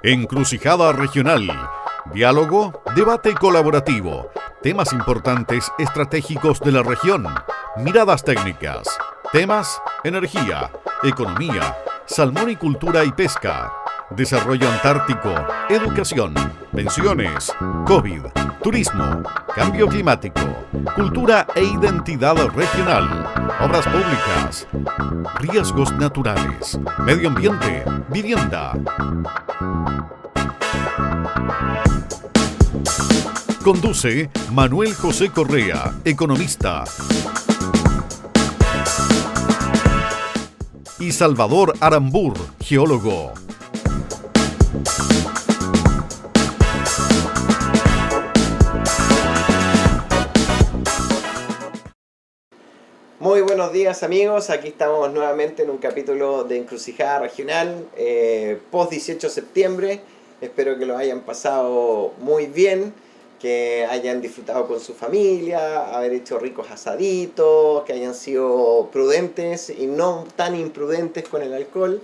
Encrucijada Regional. Diálogo, debate colaborativo, temas importantes estratégicos de la región, miradas técnicas, temas, energía, economía, salmonicultura y pesca, desarrollo antártico, educación, pensiones, COVID, turismo, cambio climático, cultura e identidad regional, obras públicas, riesgos naturales, medio ambiente, vivienda. Conduce Manuel José Correa, economista. Y Salvador Arambur, geólogo. Muy buenos días amigos, aquí estamos nuevamente en un capítulo de Encrucijada Regional, post 18 de septiembre, espero que lo hayan pasado muy bien, que hayan disfrutado con su familia, haber hecho ricos asaditos, que hayan sido prudentes y no tan imprudentes con el alcohol.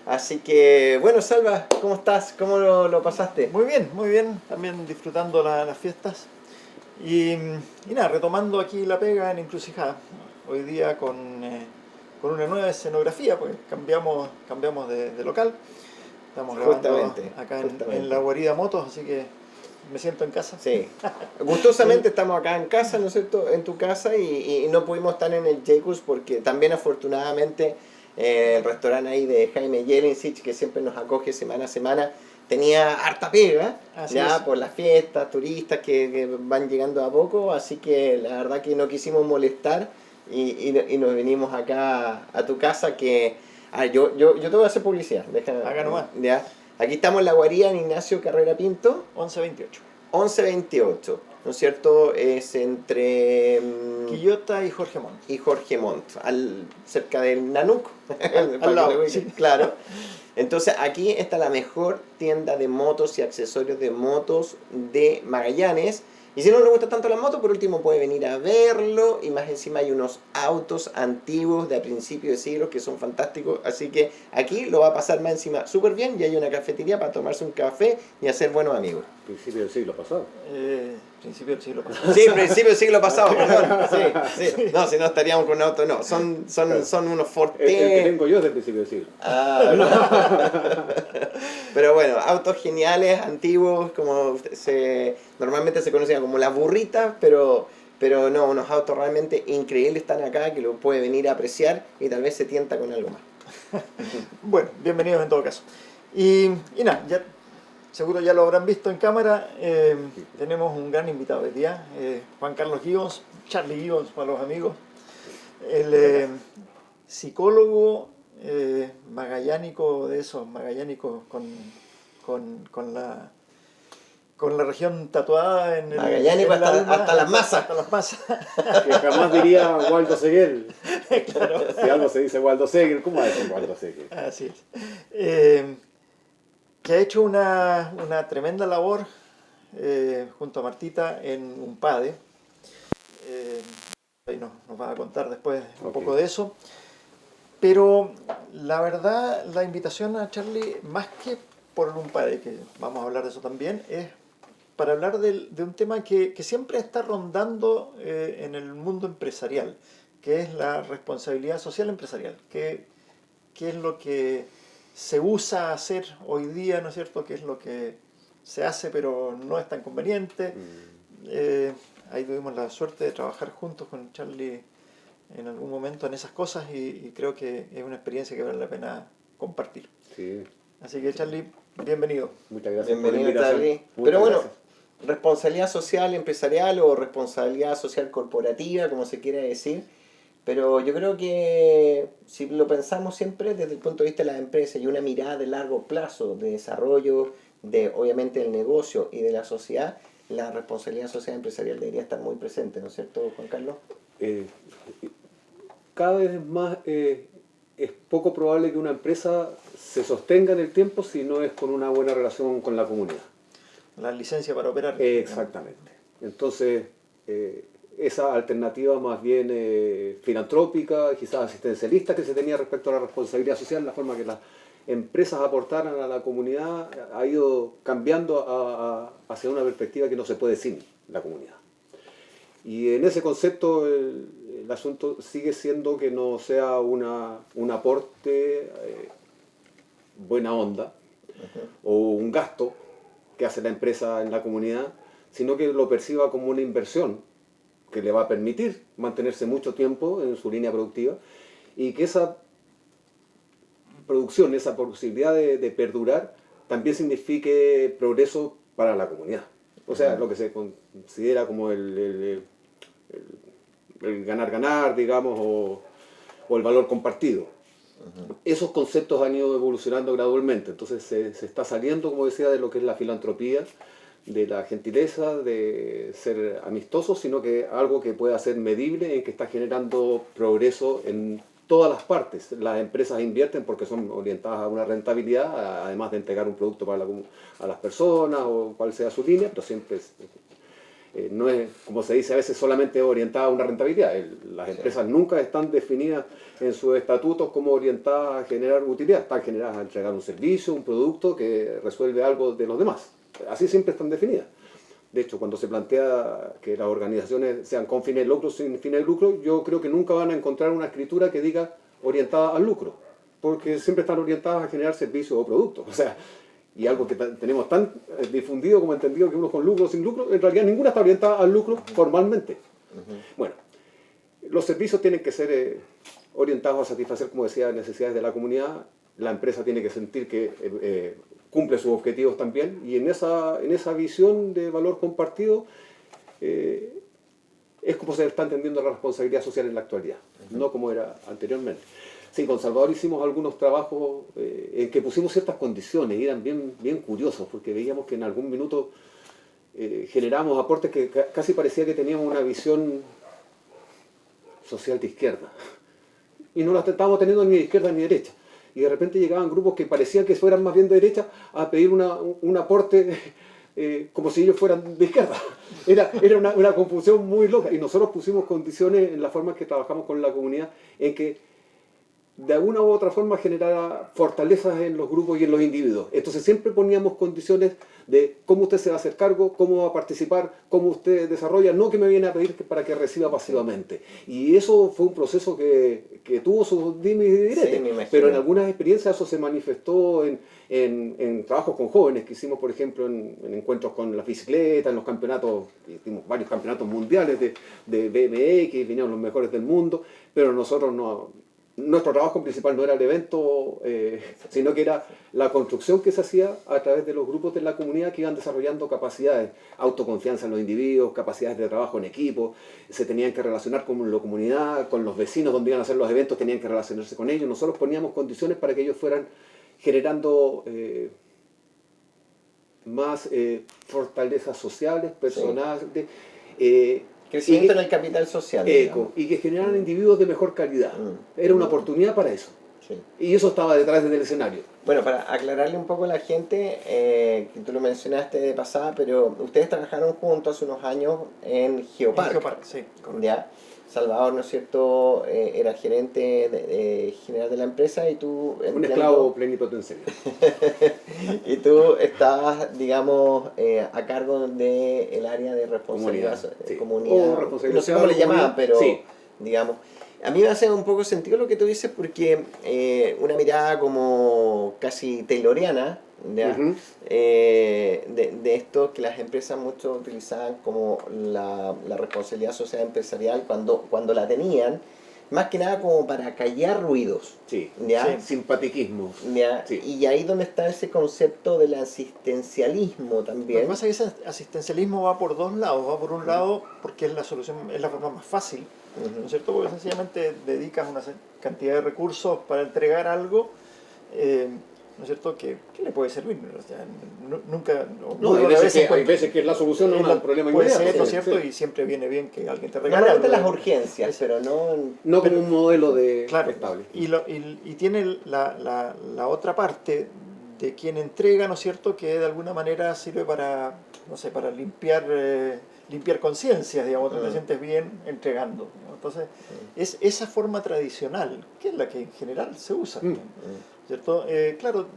Así que, bueno, Salva, ¿cómo estás? ¿Cómo lo pasaste? Muy bien, también disfrutando las fiestas y nada, retomando aquí la pega en Encrucijada. Hoy día con una nueva escenografía, pues cambiamos de local. Estamos grabando acá en la guarida Motos, así que me siento en casa. Sí, gustosamente estamos acá en casa, ¿no es cierto? En tu casa y no pudimos estar en el Jacobs porque también afortunadamente el restaurante ahí de Jaime Jelincic, que siempre nos acoge semana a semana, tenía harta pega, por las fiestas, turistas que van llegando a poco, así que la verdad que no quisimos molestar y nos venimos acá a tu casa que... yo te voy a hacer publicidad, déjame. Acá nomás. Ya. Aquí estamos en la guarida en Ignacio Carrera Pinto. 1128. 1128, ¿no es cierto? Es entre... Quillota y Jorge Montt. Y Jorge Montt, cerca del Nanuc. Al lado, sí. Claro. Entonces aquí está la mejor tienda de motos y accesorios de motos de Magallanes. Y si no le gusta tanto la moto, por último puede venir a verlo. Y más encima hay unos autos antiguos de a principios de siglo que son fantásticos. Así que aquí lo va a pasar más encima súper bien. Y hay una cafetería para tomarse un café y hacer buenos amigos. Principio del siglo pasado. Principio del siglo pasado. Sí, principio del siglo pasado, perdón. Sí. No, si no estaríamos con un auto, no. Son unos Forte. El que tengo yo es del principio del siglo. Pero bueno, autos geniales, antiguos, como normalmente se conocían como las burritas, pero no, unos autos realmente increíbles están acá, que lo puede venir a apreciar y tal vez se tienta con algo más. Bueno, bienvenidos en todo caso. Y nada, seguro ya lo habrán visto en cámara, tenemos un gran invitado hoy día, Juan Carlos Gibbons, Charlie Gibbons para los amigos, el psicólogo magallánico de esos, magallánicos con la región tatuada en el... Magallánico hasta las masas. Hasta las masas. Que jamás diría Waldo Seguel. Claro. Si algo se dice Waldo Seguel, ¿cómo va a decir Waldo Seguel? Así es. Que ha hecho una tremenda labor junto a Martita en UNPADE. Ahí nos va a contar después un poco de eso. Pero la verdad, la invitación a Charlie, más que por el UNPADE, que vamos a hablar de eso también, es para hablar de un tema que siempre está rondando en el mundo empresarial, que es la responsabilidad social empresarial. ¿Qué es lo que se usa hacer hoy día, ¿no es cierto? ¿Qué es lo que se hace pero no es tan conveniente? Ahí tuvimos la suerte de trabajar juntos con Charlie en algún momento en esas cosas y creo que es una experiencia que vale la pena compartir. Sí. Así que Charlie, bienvenido. Muchas gracias. Bienvenido, Charlie. Pero bueno, responsabilidad social empresarial o responsabilidad social corporativa, como se quiera decir. Pero yo creo que si lo pensamos siempre desde el punto de vista de las empresas y una mirada de largo plazo, de desarrollo, de obviamente del negocio y de la sociedad, la responsabilidad social empresarial debería estar muy presente, ¿no es cierto, Juan Carlos? Cada vez más es poco probable que una empresa se sostenga en el tiempo si no es con una buena relación con la comunidad. La licencia para operar. Exactamente. Entonces, esa alternativa más bien filantrópica, quizás asistencialista que se tenía respecto a la responsabilidad social, la forma empresas aportaran a la comunidad ha ido cambiando hacia una perspectiva que no se puede sin la comunidad. Y en ese concepto el asunto sigue siendo que no sea un aporte buena onda o un gasto que hace la empresa en la comunidad, sino que lo perciba como una inversión que le va a permitir mantenerse mucho tiempo en su línea productiva y que esa producción, esa posibilidad de perdurar, también signifique progreso para la comunidad. O sea, lo que se considera como el ganar-ganar, digamos, o el valor compartido. Esos conceptos han ido evolucionando gradualmente, entonces se está saliendo, como decía, de lo que es la filantropía, de la gentileza, de ser amistoso, sino que algo que pueda ser medible, en que está generando progreso en todas las partes. Las empresas invierten porque son orientadas a una rentabilidad, además de entregar un producto a las personas o cual sea su línea, pero siempre no es, como se dice a veces, solamente orientada a una rentabilidad. Las empresas nunca están definidas en sus estatutos como orientadas a generar utilidad, están generadas a entregar un servicio, un producto que resuelve algo de los demás. Así siempre están definidas. De hecho, cuando se plantea que las organizaciones sean con fines de lucro o sin fines de lucro, yo creo que nunca van a encontrar una escritura que diga orientada al lucro, porque siempre están orientadas a generar servicios o productos. O sea, y algo que tenemos tan difundido como entendido que uno con lucro o sin lucro, en realidad ninguna está orientada al lucro formalmente. Bueno, los servicios tienen que ser orientados a satisfacer, como decía, necesidades de la comunidad. La empresa tiene que sentir que cumple sus objetivos también, y en esa visión de valor compartido es como se está entendiendo la responsabilidad social en la actualidad, no como era anteriormente. Sí, con Salvador hicimos algunos trabajos en que pusimos ciertas condiciones, y eran bien curiosos, porque veíamos que en algún minuto generamos aportes que casi parecía que teníamos una visión social de izquierda, y no la estábamos teniendo ni de izquierda ni de derecha. Y de repente llegaban grupos que parecían que fueran más bien de derecha a pedir un aporte como si ellos fueran de izquierda. Era una confusión muy loca. Y nosotros pusimos condiciones en la forma en que trabajamos con la comunidad, en que de alguna u otra forma generara fortalezas en los grupos y en los individuos. Entonces siempre poníamos condiciones de cómo usted se va a hacer cargo, cómo va a participar, cómo usted desarrolla, no que me viene a pedir para que reciba pasivamente. Y eso fue un proceso que tuvo sus dimes y diretes, sí, pero en algunas experiencias eso se manifestó en trabajos con jóvenes que hicimos, por ejemplo, en encuentros con la bicicleta, en los campeonatos, hicimos varios campeonatos mundiales de BMX, vinieron los mejores del mundo, pero nosotros nuestro trabajo principal no era el evento, sino que era la construcción que se hacía a través de los grupos de la comunidad que iban desarrollando capacidades, autoconfianza en los individuos, capacidades de trabajo en equipo, se tenían que relacionar con la comunidad, con los vecinos donde iban a hacer los eventos, tenían que relacionarse con ellos. Nosotros poníamos condiciones para que ellos fueran generando más fortalezas sociales, personales, crecimiento en el capital social. Y que generaran individuos de mejor calidad. Era una oportunidad para eso. Sí. Y eso estaba detrás del escenario. Bueno, para aclararle un poco a la gente, que tú lo mencionaste de pasada, pero ustedes trabajaron juntos hace unos años en Geopark. En Geopark, sí, correcto. ¿Ya? Salvador, ¿no es cierto?, era gerente general de la empresa y tú... Un esclavo plenipotenciario. Y tú estabas, digamos, a cargo del área de responsabilidad comunidad. O responsabilidad, no sé cómo le llamaban, pero sí, digamos... A mí me hace un poco sentido lo que tú dices porque una mirada como casi tayloriana, de esto que las empresas mucho utilizaban como la responsabilidad social empresarial cuando la tenían, más que nada como para callar ruidos. Sí, ¿ya? Sí, simpatiquismo. ¿Ya? Sí. Y ahí donde está ese concepto del asistencialismo también. Lo que pasa es que ese asistencialismo va por dos lados. Va por un lado porque es la solución, es la forma más fácil, ¿no es cierto? Porque sencillamente dedicas una cantidad de recursos para entregar algo, ¿no es cierto?, que le puede servir. O sea, nunca... hay veces que la solución no es un problema inmediato. Puede ser, ¿no es cierto? Sí. Y siempre viene bien que alguien te regale. Normalmente las urgencias, pero no como un modelo de claro, estable. Y tiene la otra parte de quien entrega, ¿no es cierto?, que de alguna manera sirve para, no sé, para limpiar conciencias, digamos, te sientes bien entregando, ¿no? Entonces, es esa forma tradicional, que es la que en general se usa. ¿cierto? Claro,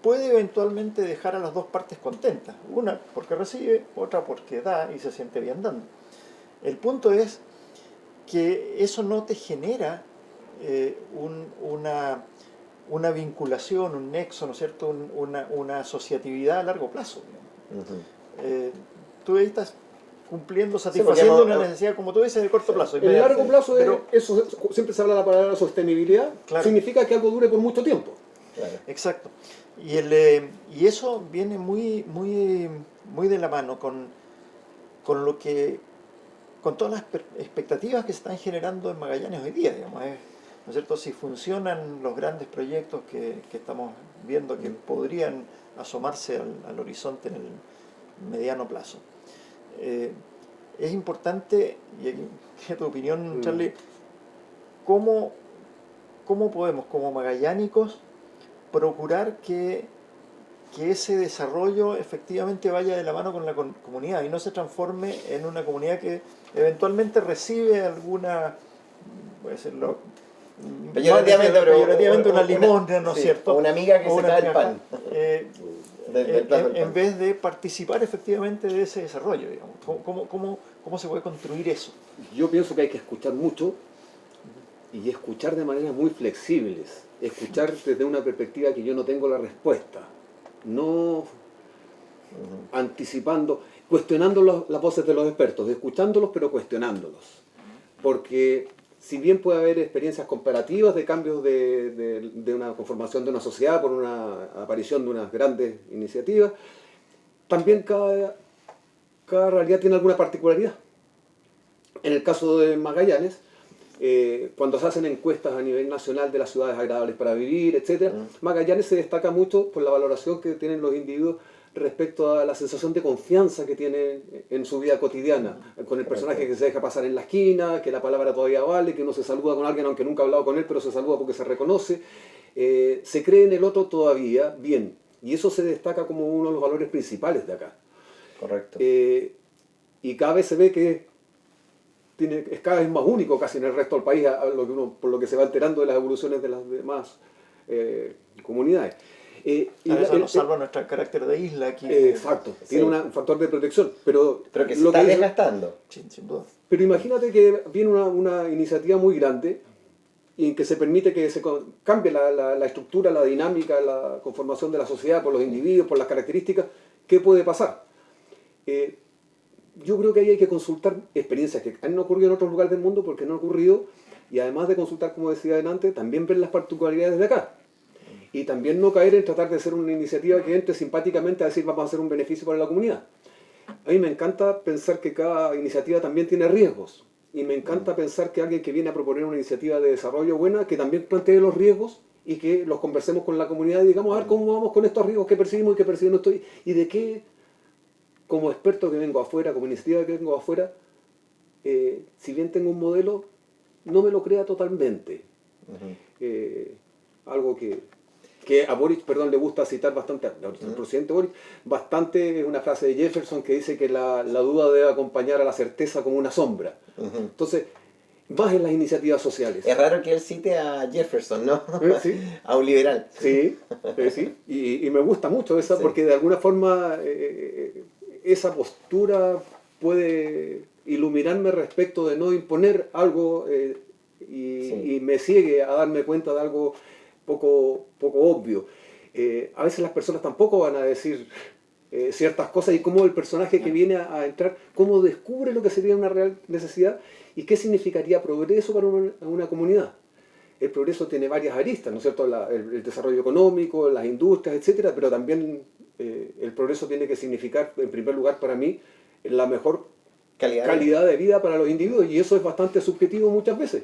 puede eventualmente dejar a las dos partes contentas. Una porque recibe, otra porque da y se siente bien dando. El punto es que eso no te genera una vinculación, un nexo, ¿no es cierto? Una asociatividad a largo plazo, digamos. Tú ahí estás cumpliendo, satisfaciendo una necesidad, como tú dices, de corto plazo. En el largo plazo, pero eso, siempre se habla de la palabra sostenibilidad, claro, significa que algo dure por mucho tiempo. Claro. Exacto. Y eso viene muy de la mano con lo que, con todas las expectativas que se están generando en Magallanes hoy día, digamos, ¿no es cierto? Si funcionan los grandes proyectos que estamos viendo que podrían asomarse al horizonte en el mediano plazo. Es importante, y aquí es tu opinión, Charlie, ¿cómo podemos, como magallánicos, procurar que ese desarrollo efectivamente vaya de la mano con la comunidad y no se transforme en una comunidad que eventualmente recibe alguna, puede serlo peyorativamente una limosna, ¿no es cierto? Una amiga que se da el pan. En vez de participar efectivamente de ese desarrollo, digamos. ¿Cómo se puede construir eso? Yo pienso que hay que escuchar mucho y escuchar de maneras muy flexibles, escuchar desde una perspectiva que yo no tengo la respuesta, no anticipando, cuestionando las voces de los expertos, escuchándolos pero cuestionándolos, porque si bien puede haber experiencias comparativas de cambios de una conformación de una sociedad por una aparición de unas grandes iniciativas, también cada realidad tiene alguna particularidad. En el caso de Magallanes, cuando se hacen encuestas a nivel nacional de las ciudades agradables para vivir, etc., Magallanes se destaca mucho por la valoración que tienen los individuos respecto a la sensación de confianza que tiene en su vida cotidiana, con el personaje que se deja pasar en la esquina, que la palabra todavía vale, que uno se saluda con alguien aunque nunca ha hablado con él, pero se saluda porque se reconoce, se cree en el otro todavía bien, y eso se destaca como uno de los valores principales de acá. Correcto. Y cada vez se ve que es cada vez más único casi en el resto del país, por lo que se va enterando de las evoluciones de las demás comunidades. Eso nos salva nuestro carácter de isla aquí. Exacto, sí. Tiene un factor de protección, pero que se está desgastando. Sin duda. Pero imagínate que viene una iniciativa muy grande y en que se permite que se cambie la estructura, la dinámica, la conformación de la sociedad por los individuos, por las características. ¿Qué puede pasar? Yo creo que ahí hay que consultar experiencias que han ocurrido en otros lugares del mundo porque no han ocurrido, y además de consultar, como decía adelante, también ver las particularidades de acá. Y también no caer en tratar de hacer una iniciativa que entre simpáticamente a decir vamos a hacer un beneficio para la comunidad. A mí me encanta pensar que cada iniciativa también tiene riesgos. Y me encanta pensar que alguien que viene a proponer una iniciativa de desarrollo buena, que también plantee los riesgos y que los conversemos con la comunidad y digamos, a ver cómo vamos con estos riesgos que percibimos y que percibimos esto. Y de qué, como experto que vengo afuera, como iniciativa que vengo afuera, si bien tengo un modelo, no me lo crea totalmente. Algo que a Boric, le gusta citar bastante, al presidente Boric, bastante, es una frase de Jefferson que dice que la duda debe acompañar a la certeza como una sombra. Entonces, más en las iniciativas sociales. Es raro que él cite a Jefferson, ¿no? ¿Sí? A un liberal. Sí, sí. Y me gusta mucho esa, porque de alguna forma esa postura puede iluminarme respecto de no imponer algo y me ciegue a darme cuenta de algo poco obvio. A veces las personas tampoco van a decir ciertas cosas y cómo el personaje que viene a entrar, cómo descubre lo que sería una real necesidad y qué significaría progreso para una comunidad. El progreso tiene varias aristas, ¿no es cierto? El desarrollo económico, las industrias, etcétera, pero también el progreso tiene que significar, en primer lugar para mí, la mejor calidad de vida para los individuos, y eso es bastante subjetivo muchas veces.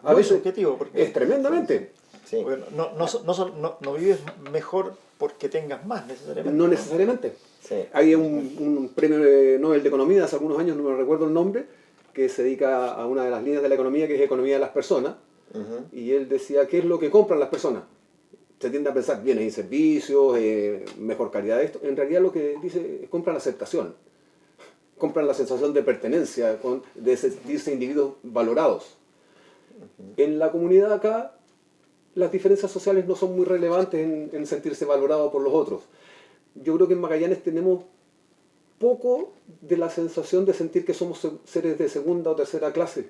A veces subjetivo, porque es tremendamente. Sí. Bueno, no vives mejor porque tengas más necesariamente. No necesariamente. Sí. Hay un premio Nobel de Economía hace algunos años, no me recuerdo el nombre, que se dedica a una de las líneas de la economía, que es economía de las personas. Y él decía, ¿qué es lo que compran las personas? Se tiende a pensar bienes y servicios, mejor calidad de esto. En realidad lo que dice es compran la aceptación, compran la sensación de pertenencia, de sentirse individuos valorados. En la comunidad acá las diferencias sociales no son muy relevantes en sentirse valorado por los otros. Yo creo que en Magallanes tenemos poco de la sensación de sentir que somos seres de segunda o tercera clase.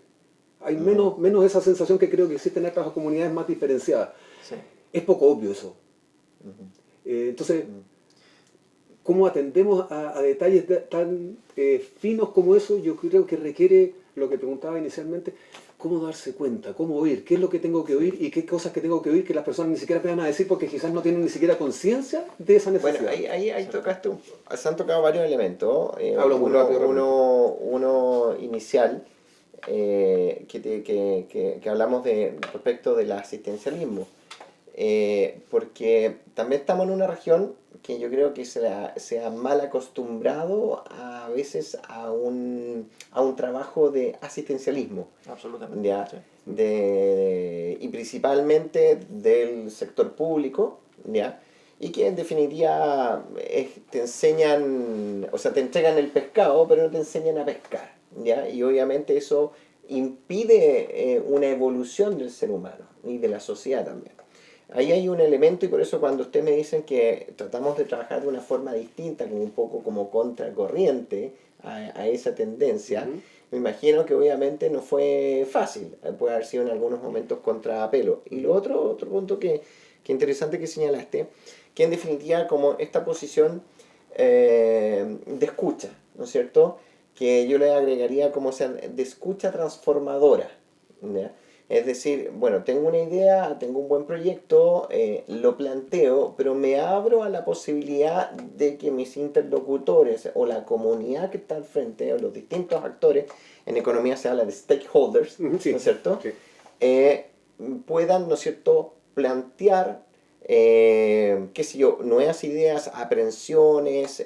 Hay menos esa sensación que creo que existe en otras comunidades más diferenciadas. Sí. Es poco obvio eso. Entonces, ¿cómo atendemos a detalles tan finos como eso? Yo creo que requiere lo que preguntaba inicialmente, cómo darse cuenta, cómo oír, qué es lo que tengo que oír y qué cosas que tengo que oír que las personas ni siquiera puedan decir porque quizás no tienen ni siquiera conciencia de esa necesidad. Bueno, ahí tocaste, se han tocado varios elementos. Hablo muy rápido. Uno inicial, que hablamos respecto del asistencialismo. Porque también estamos en una región que yo creo que se ha mal acostumbrado a veces a un trabajo de asistencialismo. Absolutamente. ¿Ya? Sí. Y principalmente del sector público, ¿ya? Y que en definitiva te enseñan, o sea, te entregan el pescado, pero no te enseñan a pescar, ¿ya? Y obviamente eso impide una evolución del ser humano y de la sociedad también. Ahí hay un elemento y por eso cuando ustedes me dicen que tratamos de trabajar de una forma distinta, como un poco como contracorriente a esa tendencia, me imagino que obviamente no fue fácil, puede haber sido en algunos momentos contrapelo. Y lo otro punto que interesante que señalaste, que en definitiva como esta posición de escucha, ¿no es cierto? Que yo le agregaría como sea, de escucha transformadora, ¿ya? Es decir, bueno, tengo una idea, tengo un buen proyecto, lo planteo, pero me abro a la posibilidad de que mis interlocutores o la comunidad que está al frente, o los distintos actores, en economía se habla de stakeholders, Sí, ¿no es cierto? Sí. Puedan, ¿no es cierto?, plantear, qué sé yo, nuevas ideas, aprehensiones,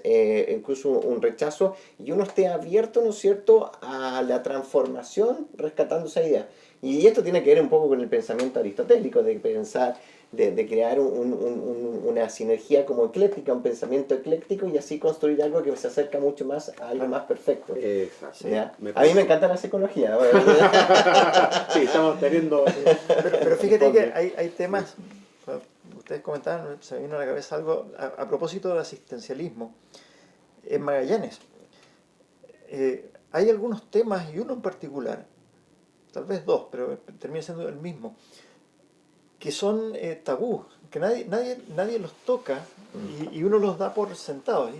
incluso un rechazo, y uno esté abierto, ¿no es cierto?, a la transformación rescatando esa idea. Y esto tiene que ver un poco con el pensamiento aristotélico, de pensar, de crear una sinergia como ecléctica, un pensamiento ecléctico y así construir algo que se acerca mucho más a algo más perfecto. Exacto. ¿Ya? A mí me encanta la psicología. Sí, estamos teniendo... Pero fíjate que hay temas, ustedes comentaban, se me vino a la cabeza algo a propósito del asistencialismo. En Magallanes hay algunos temas, y uno en particular, tal vez dos, pero termina siendo el mismo, que son tabú, que nadie los toca y uno los da por sentados.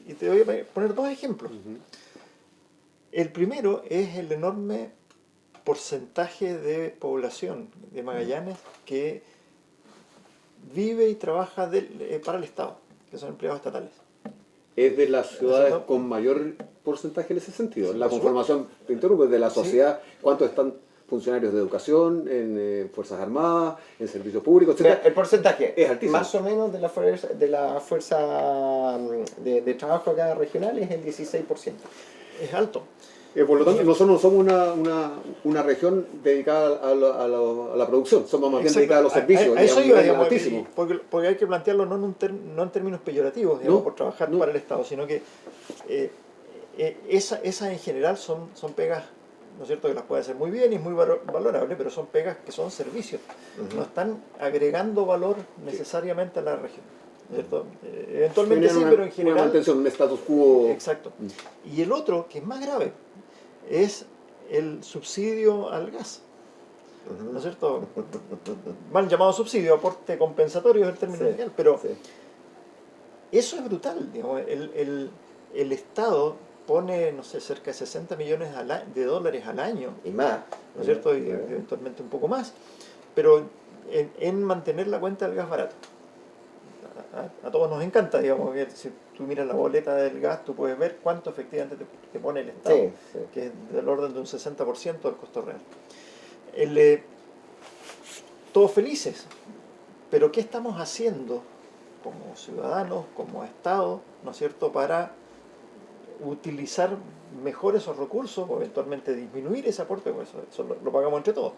Y te voy a poner dos ejemplos. El primero es el enorme porcentaje de población de Magallanes que vive y trabaja para el Estado, que son empleados estatales. Es de las ciudades con mayor porcentaje en ese sentido. La por conformación, te interrumpo, de la sociedad, ¿cuántos están funcionarios de educación, en Fuerzas Armadas, en servicios públicos, etcétera? El porcentaje es altísimo. más o menos de la fuerza de trabajo acá regional es el 16%. Es alto. Por lo tanto, nosotros no somos una región dedicada a la producción, somos más bien dedicados a los servicios. A eso y a un iba, nivel digamos, altísimo. porque hay que plantearlo no en términos peyorativos, digamos, No, por trabajar no. para el Estado, sino que esas en general son pegas, ¿no es cierto?, que las puede hacer muy bien y muy valorables, pero son pegas que son servicios, no están agregando valor necesariamente a la región, ¿no es cierto? Eventualmente sí, pero en general... Una mantención, un status quo. Exacto. Y el otro, que es más grave, es el subsidio al gas, ¿no es cierto? Mal llamado subsidio, aporte compensatorio es el término legal, pero eso es brutal, digamos. El Estado pone, no sé, cerca de 60 millones de dólares al año, Y más. ¿no es cierto? Y eventualmente un poco más, pero en mantener la cuenta del gas barato. A todos nos encanta, digamos, que si tú miras la boleta del gas, tú puedes ver cuánto efectivamente te pone el Estado, que es del orden de un 60% del costo real. Todos felices, pero ¿qué estamos haciendo como ciudadanos, como Estado, ¿no es cierto?, para utilizar mejor esos recursos o eventualmente disminuir ese aporte? Pues eso lo pagamos entre todos.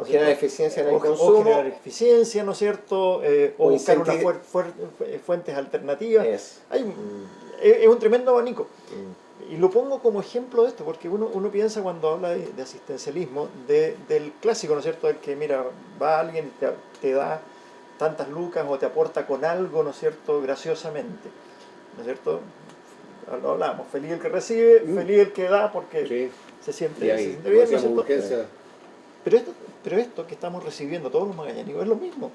O generar eficiencia en el O consumo. generar eficiencia, ¿no es cierto? O buscar unas fuentes alternativas. Es un tremendo abanico. Y lo pongo como ejemplo de esto, porque uno piensa cuando habla de asistencialismo, del clásico, ¿no es cierto?, el que, mira, va alguien y te da tantas lucas o te aporta con algo, ¿no es cierto?, graciosamente, ¿no es cierto? Lo hablamos, feliz el que recibe, feliz el que da porque Sí. se siente Y ahí, bien, ¿no es decíamos, cierto? urgencia. Pero esto que estamos recibiendo todos los magallánicos es lo mismo.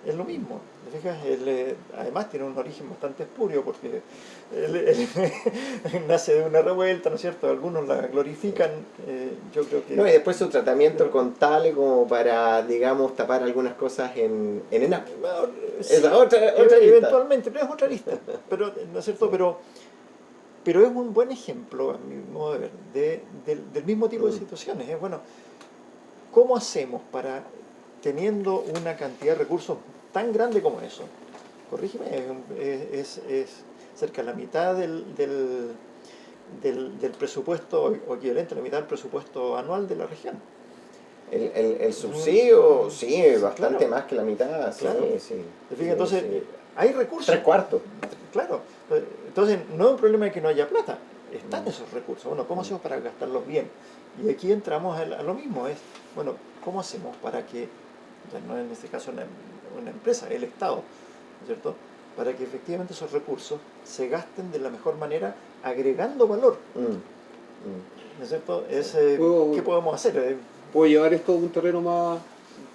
Es lo mismo. ¿Te fijas? Él, además tiene un origen bastante espurio porque él nace de una revuelta, ¿no es cierto? Algunos la glorifican, yo creo que... No, y después su tratamiento contable como para, digamos, tapar algunas cosas en ENAP. Sí, Es otra lista. eventualmente, pero es otra lista. Pero, ¿no es cierto? Pero es un buen ejemplo, a mi modo de ver, del mismo tipo de situaciones. Es bueno, ¿cómo hacemos para, teniendo una cantidad de recursos tan grande como eso, corrígeme, es cerca de la mitad del presupuesto, o equivalente a la mitad del presupuesto anual de la región? El subsidio, sí, bastante claro. más que la mitad, sí, Claro. sí. ¿Te fijas? Entonces, Sí. hay recursos. 3/4. Claro. Entonces, no es un problema de que no haya plata. Están esos recursos. Bueno, ¿cómo hacemos para gastarlos bien? Y aquí entramos a lo mismo. Es, bueno, ¿cómo hacemos para que, no en este caso una empresa, el Estado, ¿no es cierto?, para que efectivamente esos recursos se gasten de la mejor manera, agregando valor? ¿No es cierto? ¿Qué podemos hacer? ¿Puedo llevar esto a un terreno más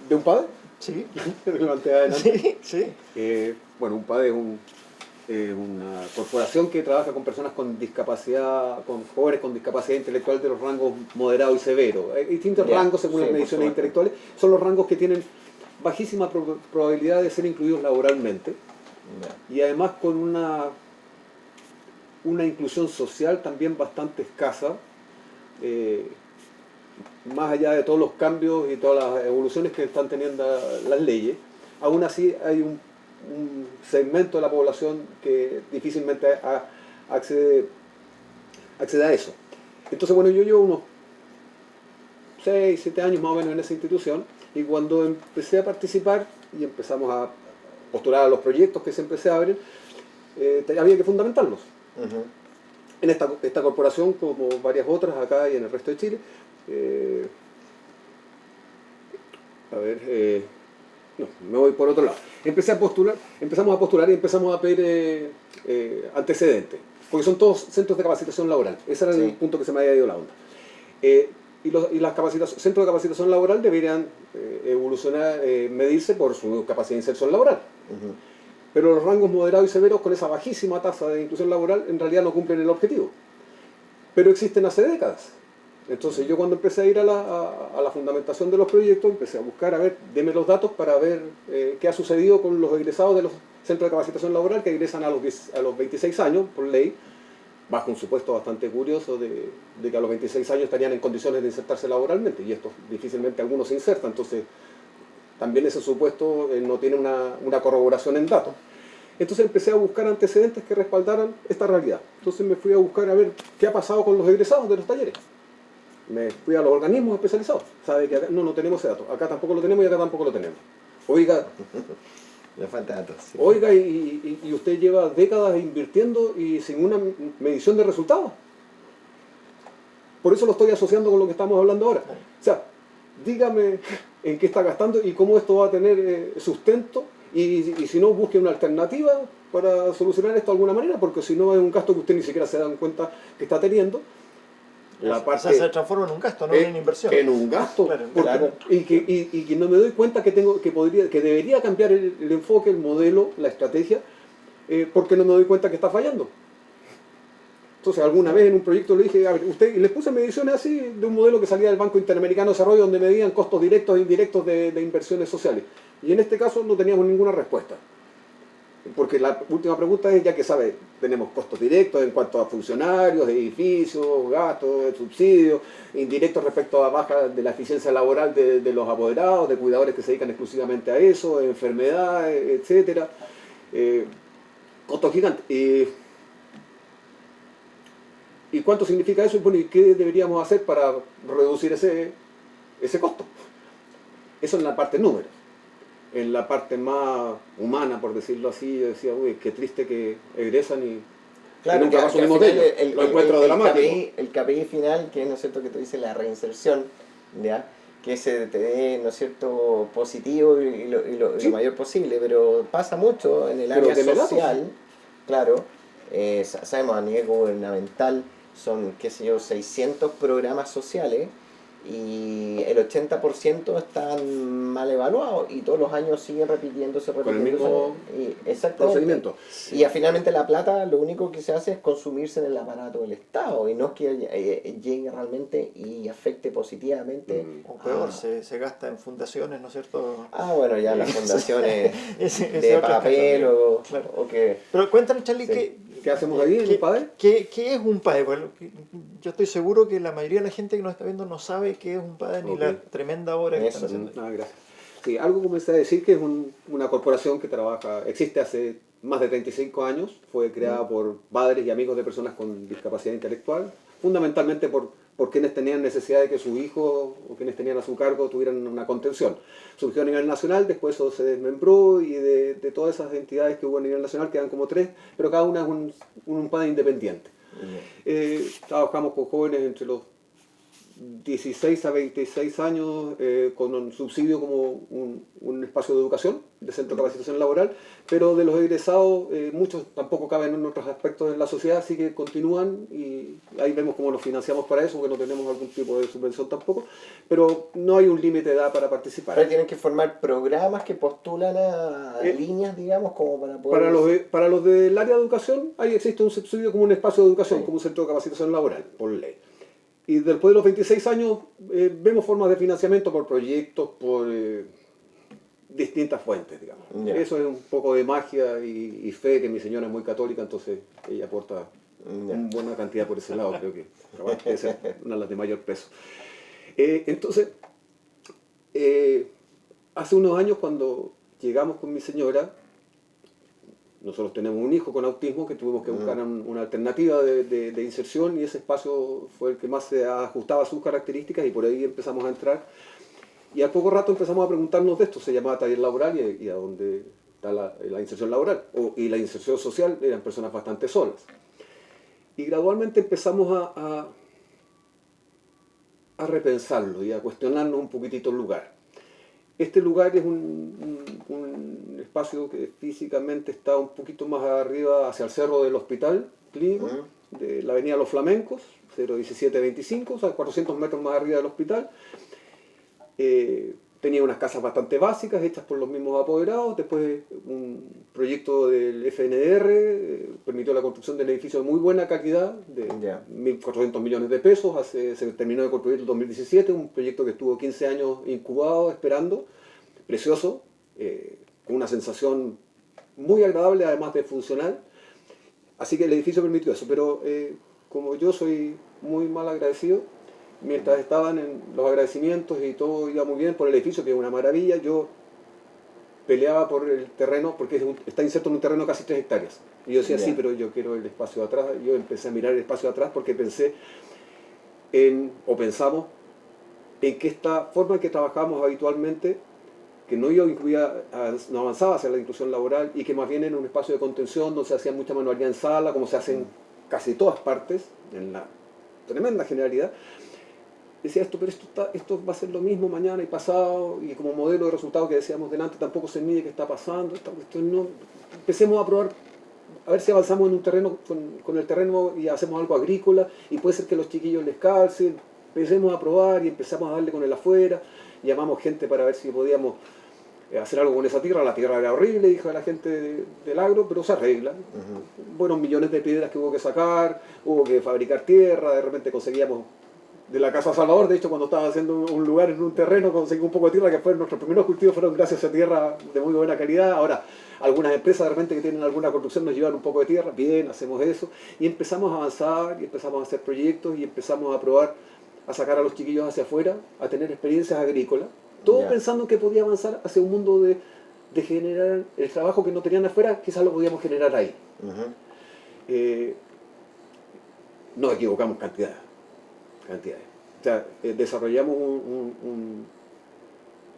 de un PADE? Sí, Relevante adelante. sí. Bueno, un PADE es una corporación que trabaja con personas con discapacidad, con jóvenes con discapacidad intelectual de los rangos moderado y severo. Hay distintos rangos según las mediciones intelectuales. Son los rangos que tienen bajísima probabilidad de ser incluidos laboralmente. Y además con una inclusión social también bastante escasa, más allá de todos los cambios y todas las evoluciones que están teniendo las leyes. Aún así hay un segmento de la población que difícilmente accede a eso. Entonces, bueno, yo llevo unos 6, 7 años más o menos en esa institución, y cuando empecé a participar y empezamos a postular a los proyectos que siempre se abren, había que fundamentarlos. En esta corporación, como varias otras acá y en el resto de Chile, no, me voy por otro lado. Empezamos a postular y empezamos a pedir antecedentes, porque son todos centros de capacitación laboral. Ese era el punto que se me había ido la onda. Y las centros de capacitación laboral deberían evolucionar, medirse por su capacidad de inserción laboral. Pero los rangos moderados y severos, con esa bajísima tasa de inclusión laboral, en realidad no cumplen el objetivo. Pero existen hace décadas. Entonces yo cuando empecé a ir a la fundamentación de los proyectos, empecé a buscar, a ver, deme los datos para ver qué ha sucedido con los egresados de los centros de capacitación laboral que egresan a los 26 años, por ley, bajo un supuesto bastante curioso de que a los 26 años estarían en condiciones de insertarse laboralmente, y esto difícilmente algunos se insertan. Entonces también ese supuesto no tiene una corroboración en datos. Entonces empecé a buscar antecedentes que respaldaran esta realidad. Entonces me fui a buscar a ver qué ha pasado con los egresados de los talleres. Me fui a los organismos especializados. Sabe que acá no tenemos ese dato. Acá tampoco lo tenemos y acá tampoco lo tenemos. Oiga, le falta datos. Sí. Oiga, y usted lleva décadas invirtiendo y sin una medición de resultados. Por eso lo estoy asociando con lo que estamos hablando ahora. O sea, dígame en qué está gastando y cómo esto va a tener sustento, y si no, busque una alternativa para solucionar esto de alguna manera, porque si no es un gasto que usted ni siquiera se dan cuenta que está teniendo. Se transforma en un gasto, no en una inversión. En un gasto. Claro. Y que no me doy cuenta que debería cambiar el enfoque, el modelo, la estrategia, porque no me doy cuenta que está fallando. Entonces, alguna vez en un proyecto le dije, a ver, les puse mediciones así de un modelo que salía del Banco Interamericano de Desarrollo, donde medían costos directos e indirectos de inversiones sociales. Y en este caso no teníamos ninguna respuesta. Porque la última pregunta es, ya que sabe, tenemos costos directos en cuanto a funcionarios, edificios, gastos, subsidios, indirectos respecto a baja de la eficiencia laboral de los apoderados, de cuidadores que se dedican exclusivamente a eso, enfermedades, etcétera, costos gigantes. ¿Y cuánto significa eso? Bueno, ¿y qué deberíamos hacer para reducir ese costo? Eso en la parte números. En la parte más humana, por decirlo así, yo decía, uy, qué triste que egresan y Claro, nunca que asumimos al de final ello. Lo encuentro dramático. El KPI final, que es, ¿no es cierto?, que tú dices la reinserción, ¿ya? Que se te dé, ¿no es cierto?, positivo y Sí. lo mayor posible, pero pasa mucho en el Pero área de verdad, social, claro, sabemos a nivel gubernamental son, qué sé yo, 600 programas sociales y el 80% están mal evaluados y todos los años siguen repitiéndose, Con el repitiéndose. mismo Y, exactamente. procedimiento. Y finalmente la plata lo único que se hace es consumirse en el aparato del Estado y no es que llegue realmente y afecte positivamente. O peor, a- se gasta en fundaciones, ¿no es cierto? bueno, ya las fundaciones Ese de otro papel caso, o, claro. o que... Pero cuéntanos, Charlie, Sí. ¿Qué hacemos ahí en un PADE? ¿Qué es un PADE? Bueno, yo estoy seguro que la mayoría de la gente que nos está viendo no sabe qué es un PADE ni Ok. la tremenda obra que Eso. están haciendo. Gracias. Sí, algo comencé a decir que es una corporación que existe hace más de 35 años, fue creada por padres y amigos de personas con discapacidad intelectual, fundamentalmente por quienes tenían necesidad de que sus hijos o quienes tenían a su cargo tuvieran una contención. Surgió a nivel nacional, después eso se desmembró y de todas esas entidades que hubo a nivel nacional quedan como 3, pero cada una es un PADE independiente. Trabajamos con jóvenes entre los 16 a 26 años con un subsidio como un espacio de educación, de centro de capacitación laboral, pero de los egresados muchos tampoco caben en otros aspectos de la sociedad, así que continúan y ahí vemos cómo nos financiamos para eso, porque no tenemos algún tipo de subvención tampoco, pero no hay un límite de edad para participar. Ahora tienen que formar programas que postulan a líneas, digamos, como para poder... Para los del área de educación, ahí existe un subsidio como un espacio de educación, Sí. como un centro de capacitación laboral, por ley. Y después de los 26 años vemos formas de financiamiento por proyectos, por distintas fuentes, digamos. Ya. Eso es un poco de magia y fe, que mi señora es muy católica, entonces ella aporta una buena cantidad por ese lado, creo que esa es una de las de mayor peso. Entonces, hace unos años cuando llegamos con mi señora, nosotros tenemos un hijo con autismo que tuvimos que buscar una alternativa de inserción y ese espacio fue el que más se ajustaba a sus características y por ahí empezamos a entrar. Y al poco rato empezamos a preguntarnos de esto, se llamaba taller laboral y a dónde está la inserción laboral y la inserción social, eran personas bastante solas. Y gradualmente empezamos a repensarlo y a cuestionarnos un poquitito el lugar. Este lugar es un espacio que físicamente está un poquito más arriba hacia el cerro del hospital clínico, de la avenida Los Flamencos, 01725, o sea, 400 metros más arriba del hospital. Tenía unas casas bastante básicas, hechas por los mismos apoderados. Después un proyecto del FNDR permitió la construcción de un edificio de muy buena calidad, de 1.400 millones de pesos. Se terminó de construir en 2017, un proyecto que estuvo 15 años incubado, esperando, precioso, con una sensación muy agradable, además de funcional. Así que el edificio permitió eso, pero como yo soy muy mal agradecido, mientras estaban en los agradecimientos y todo iba muy bien por el edificio, que es una maravilla, yo peleaba por el terreno, porque está inserto en un terreno de casi 3 hectáreas. Y yo decía, sí, pero yo quiero el espacio de atrás. Yo empecé a mirar el espacio de atrás porque pensamos en que esta forma en que trabajábamos habitualmente, que no no avanzaba hacia la inclusión laboral y que más bien era un espacio de contención donde se hacía mucha manualidad en sala, como se hace en casi todas partes, en la tremenda generalidad. Decía pero esto va a ser lo mismo mañana y pasado, y como modelo de resultado que decíamos delante tampoco se mide qué está pasando, esta cuestión no. Empecemos a probar, a ver si avanzamos en un terreno, con el terreno y hacemos algo agrícola, y puede ser que los chiquillos les calcen. Empecemos a probar y empezamos a darle con el afuera, llamamos gente para ver si podíamos hacer algo con esa tierra. La tierra era horrible, dijo la gente del agro, pero se arregla. Bueno, millones de piedras que hubo que sacar, hubo que fabricar tierra, de repente conseguíamos de la Casa Salvador, de hecho cuando estaba haciendo un lugar en un terreno, conseguí un poco de tierra, que fueron nuestros primeros cultivos, fueron gracias a tierra de muy buena calidad. Ahora, algunas empresas de repente que tienen alguna construcción nos llevan un poco de tierra, bien, hacemos eso, y empezamos a avanzar, y empezamos a hacer proyectos, y empezamos a probar, a sacar a los chiquillos hacia afuera, a tener experiencias agrícolas, todo pensando que podía avanzar hacia un mundo de generar el trabajo que no tenían afuera, quizás lo podíamos generar ahí. Nos equivocamos cantidades. O sea, desarrollamos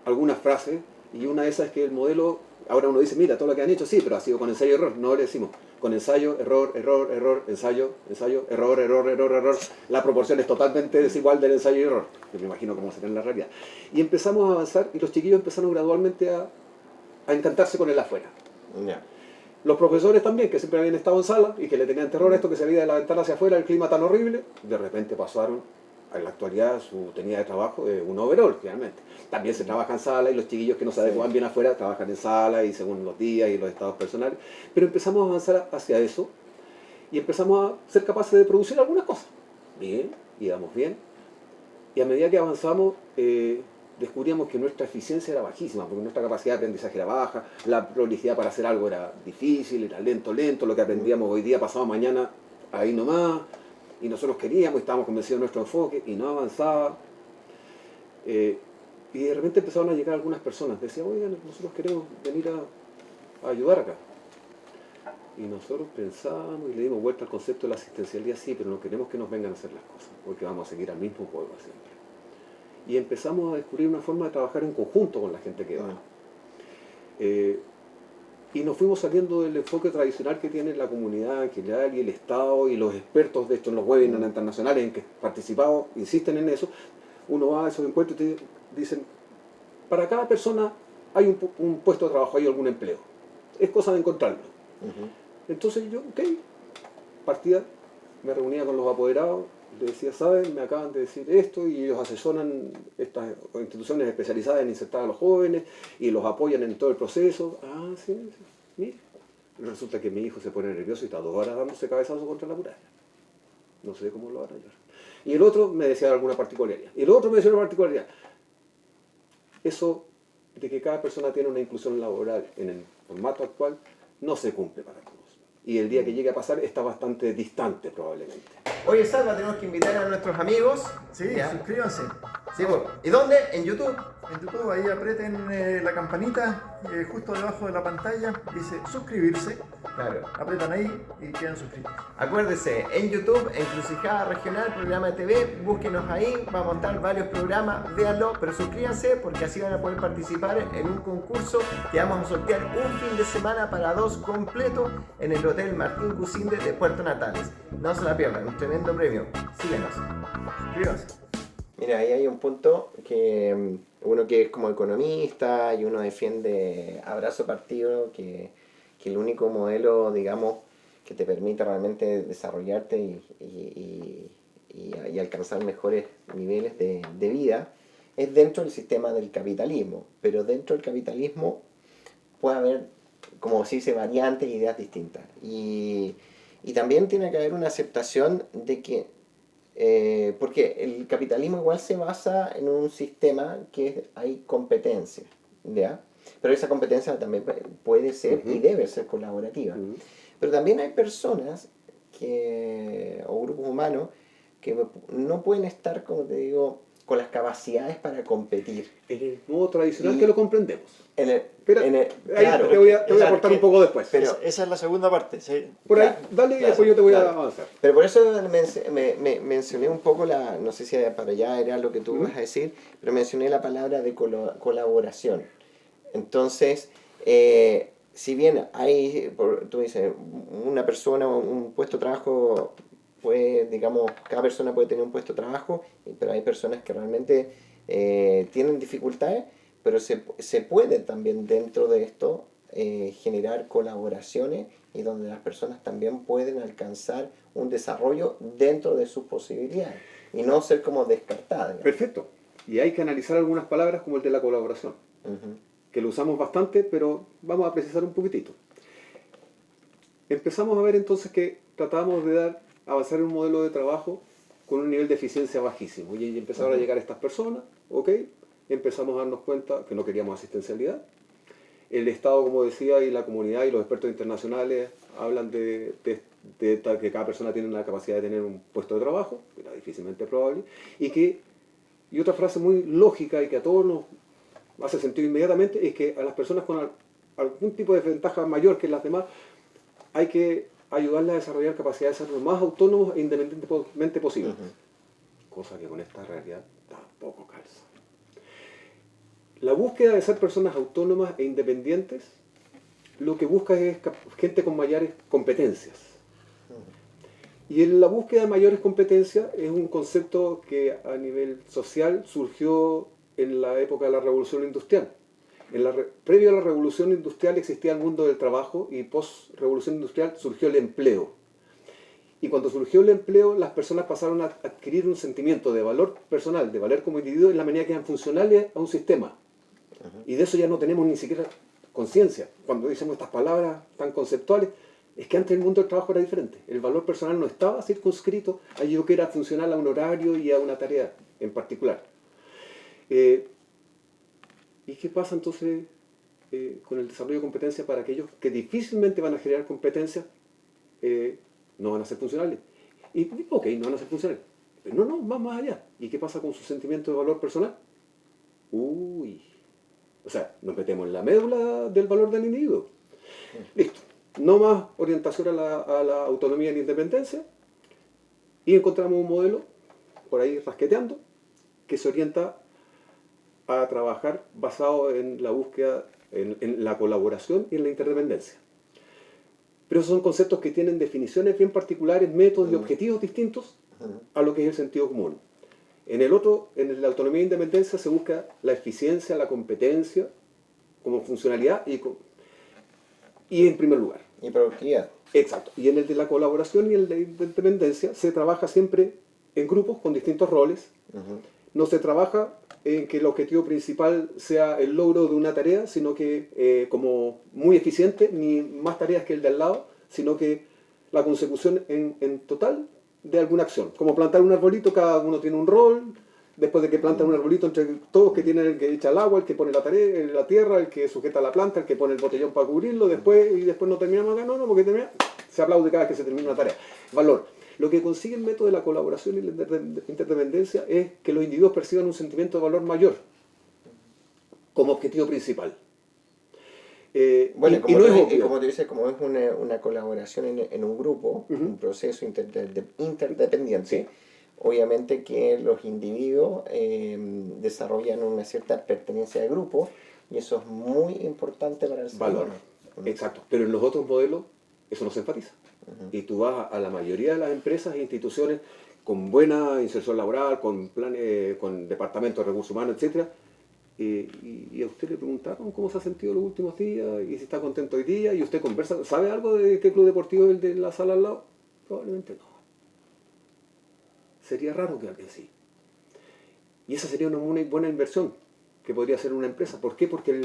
algunas frases y una de esas es que el modelo, ahora uno dice, mira, todo lo que han hecho, sí, pero ha sido con ensayo y error. No le decimos, con ensayo, error, error, error, ensayo, ensayo, error, error, error, error. La proporción es totalmente desigual del ensayo y error. Yo me imagino cómo será en la realidad. Y empezamos a avanzar y los chiquillos empezaron gradualmente a encantarse con el afuera. Ya. Los profesores también, que siempre habían estado en sala y que le tenían terror a esto que se veía de la ventana hacia afuera, el clima tan horrible, de repente pasaron, en la actualidad su tenida de trabajo es un overall, realmente. También se trabaja en sala y los chiquillos que no se adecuan bien afuera trabajan en sala y según los días y los estados personales. Pero empezamos a avanzar hacia eso y empezamos a ser capaces de producir algunas cosas. Bien, íbamos bien. Y a medida que avanzamos, descubríamos que nuestra eficiencia era bajísima, porque nuestra capacidad de aprendizaje era baja, la prolijdad para hacer algo era difícil, era lento, lo que aprendíamos hoy día, pasado mañana, ahí nomás, y nosotros queríamos, estábamos convencidos de nuestro enfoque, y no avanzaba. Y de repente empezaron a llegar algunas personas, decían, oigan, nosotros queremos venir a ayudar acá. Y nosotros pensamos y le dimos vuelta al concepto de la asistencialidad, sí, pero no queremos que nos vengan a hacer las cosas, porque vamos a seguir al mismo juego siempre. Y empezamos a descubrir una forma de trabajar en conjunto con la gente que va. Y nos fuimos saliendo del enfoque tradicional que tiene la comunidad en general y el Estado y los expertos de esto en los webinars internacionales en que participamos, insisten en eso. Uno va a esos encuentros y te dicen, para cada persona hay un puesto de trabajo, hay algún empleo. Es cosa de encontrarlo. Entonces yo, ok, partía, me reunía con los apoderados, le decía, ¿saben? Me acaban de decir esto y ellos asesoran estas instituciones especializadas en insertar a los jóvenes y los apoyan en todo el proceso. Ah, sí, sí, mire. Resulta que mi hijo se pone nervioso y está 2 horas dándose cabezazo contra la muralla. No sé cómo lo van a llorar. Y el otro me decía alguna particularidad. Y el otro me decía una particularidad. Eso de que cada persona tiene una inclusión laboral en el formato actual no se cumple para todos. Y el día que llegue a pasar está bastante distante probablemente. Oye, Salva, tenemos que invitar a nuestros amigos. Sí, ¿ya? suscríbanse. Sí, pues. ¿Y dónde? ¿En YouTube? En YouTube ahí aprieten la campanita justo debajo de la pantalla, dice suscribirse, Claro. apretan ahí y quedan suscritos. Acuérdense, en YouTube, Encrucijada Regional, programa de TV, búsquenos ahí, va a montar varios programas, véanlo, pero suscríbanse porque así van a poder participar en un concurso que vamos a sortear un fin de semana para 2 completos en el Hotel Martín Gusinde de Puerto Natales. No se la pierdan, un tremendo premio. Síguenos. Suscríbanse. Mira, ahí hay un punto que uno que es como economista y uno defiende abrazo partido, que el único modelo, digamos, que te permite realmente desarrollarte y alcanzar mejores niveles de vida es dentro del sistema del capitalismo. Pero dentro del capitalismo puede haber, como se dice, variantes e ideas distintas. Y también tiene que haber una aceptación de que porque el capitalismo igual se basa en un sistema que hay competencia, ¿ya? Pero esa competencia también puede ser y debe ser colaborativa. Pero también hay personas o grupos humanos que no pueden estar, como te digo, con las capacidades para competir. En el modo tradicional que lo comprendemos. Claro, te voy a aportar un poco después. Pero esa es la segunda parte. ¿Sí? Por ahí, dale y después yo te voy a avanzar. Pero por eso me mencioné un poco no sé si para allá era lo que tú vas a decir, pero mencioné la palabra de colaboración. Entonces, si bien hay, tú dices, una persona, un puesto de trabajo, digamos, cada persona puede tener un puesto de trabajo, pero hay personas que realmente tienen dificultades, pero se puede también dentro de esto generar colaboraciones y donde las personas también pueden alcanzar un desarrollo dentro de sus posibilidades y no ser como descartadas. Perfecto. Y hay que analizar algunas palabras como el de la colaboración, que lo usamos bastante, pero vamos a precisar un poquitito. Empezamos a ver entonces que tratábamos de avanzar en un modelo de trabajo con un nivel de eficiencia bajísimo. Y empezaron a llegar estas personas, ¿ok? Empezamos a darnos cuenta que no queríamos asistencialidad. El Estado, como decía, y la comunidad y los expertos internacionales hablan de que cada persona tiene la capacidad de tener un puesto de trabajo, que era difícilmente probable, y otra frase muy lógica y que a todos nos hace sentido inmediatamente, es que a las personas con algún tipo de ventaja mayor que las demás, hay que ayudarlas a desarrollar capacidad de ser lo más autónomos e independientemente posible. Cosa que con esta realidad tampoco calza. La búsqueda de ser personas autónomas e independientes lo que busca es gente con mayores competencias. Y en la búsqueda de mayores competencias es un concepto que a nivel social surgió en la época de la Revolución Industrial. Previo a la Revolución Industrial existía el mundo del trabajo y post-Revolución Industrial surgió el empleo. Y cuando surgió el empleo, las personas pasaron a adquirir un sentimiento de valor personal, de valer como individuo en la medida que eran funcionales a un sistema. Y de eso ya no tenemos ni siquiera conciencia. Cuando decimos estas palabras tan conceptuales, es que antes el mundo del trabajo era diferente. El valor personal no estaba circunscrito a algo que era funcional a un horario y a una tarea en particular. ¿Y qué pasa entonces con el desarrollo de competencias para aquellos que difícilmente van a generar competencias? No van a ser funcionales. Y ok, no van a ser funcionales. Pero no, va más allá. ¿Y qué pasa con su sentimiento de valor personal? Uy. O sea, nos metemos en la médula del valor del individuo. Listo. No más orientación a la autonomía y la independencia. Y encontramos un modelo, por ahí rasqueteando, que se orienta a trabajar basado en la búsqueda, en la colaboración y en la interdependencia. Pero esos son conceptos que tienen definiciones bien particulares, métodos y objetivos distintos a lo que es el sentido común. En el otro, en la autonomía e independencia, se busca la eficiencia, la competencia como funcionalidad y en primer lugar. Y productividad. Exacto. Y en el de la colaboración y el de independencia se trabaja siempre en grupos con distintos roles. No se trabaja en que el objetivo principal sea el logro de una tarea, sino que como muy eficiente, ni más tareas que el de al lado, sino que la consecución en total de alguna acción. Como plantar un arbolito, cada uno tiene un rol. Después de que plantan un arbolito, entre todos que tienen el que echa el agua, el que pone la tierra, el que sujeta la planta, el que pone el botellón para cubrirlo, después no terminamos acá, no, porque se aplaude cada vez que se termina una tarea. Valor. Lo que consigue el método de la colaboración y la interdependencia es que los individuos perciban un sentimiento de valor mayor como objetivo principal. Bueno, no es obvio. como tú dices, como es una colaboración en un grupo, un proceso interdependiente, Sí. Obviamente que los individuos desarrollan una cierta pertenencia de grupo y eso es muy importante para el ser Valor. humano. Exacto. Pero en los otros modelos eso no se enfatiza. Y tú vas a la mayoría de las empresas e instituciones con buena inserción laboral, con planes, con departamentos de recursos humanos, etc. Y a usted le preguntaron cómo se ha sentido los últimos días y si está contento hoy día, y usted conversa, ¿sabe algo de qué club deportivo es el de la sala al lado? Probablemente no. Sería raro que alguien sí. Y esa sería una muy buena inversión que podría hacer una empresa. ¿Por qué? Porque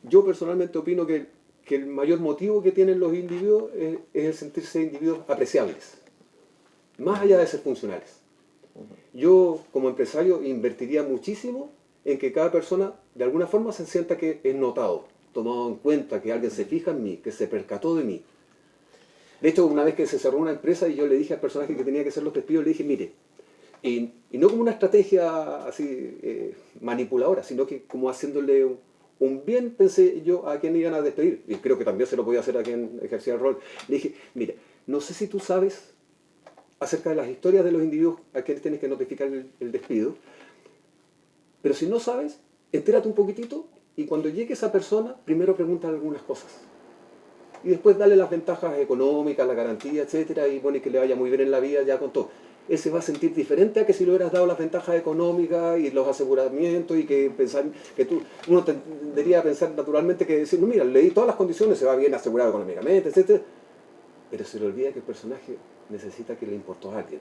yo personalmente opino que el mayor motivo que tienen los individuos es el sentirse individuos apreciables, más allá de ser funcionales. Yo, como empresario, invertiría muchísimo en que cada persona, de alguna forma, se sienta que es notado, tomado en cuenta, que alguien se fija en mí, que se percató de mí. De hecho, una vez que se cerró una empresa y yo le dije al personaje que tenía que hacer los despidos, le dije, mire, y no como una estrategia así manipuladora, sino que como haciéndole un bien, pensé yo, a quien iban a despedir, y creo que también se lo podía hacer a quien ejercía el rol. Le dije, mire, no sé si tú sabes acerca de las historias de los individuos a quienes tienes que notificar el despido, pero si no sabes, entérate un poquitito y cuando llegue esa persona, primero pregunta algunas cosas. Y después dale las ventajas económicas, la garantía, etcétera, y bueno, y que le vaya muy bien en la vida, ya con todo. Él se va a sentir diferente a que si le hubieras dado las ventajas económicas y los aseguramientos y que pensar que uno tendría a pensar naturalmente que decir, no, mira, leí todas las condiciones, se va bien asegurado económicamente, etcétera. Pero se le olvida que el personaje necesita que le importó a alguien.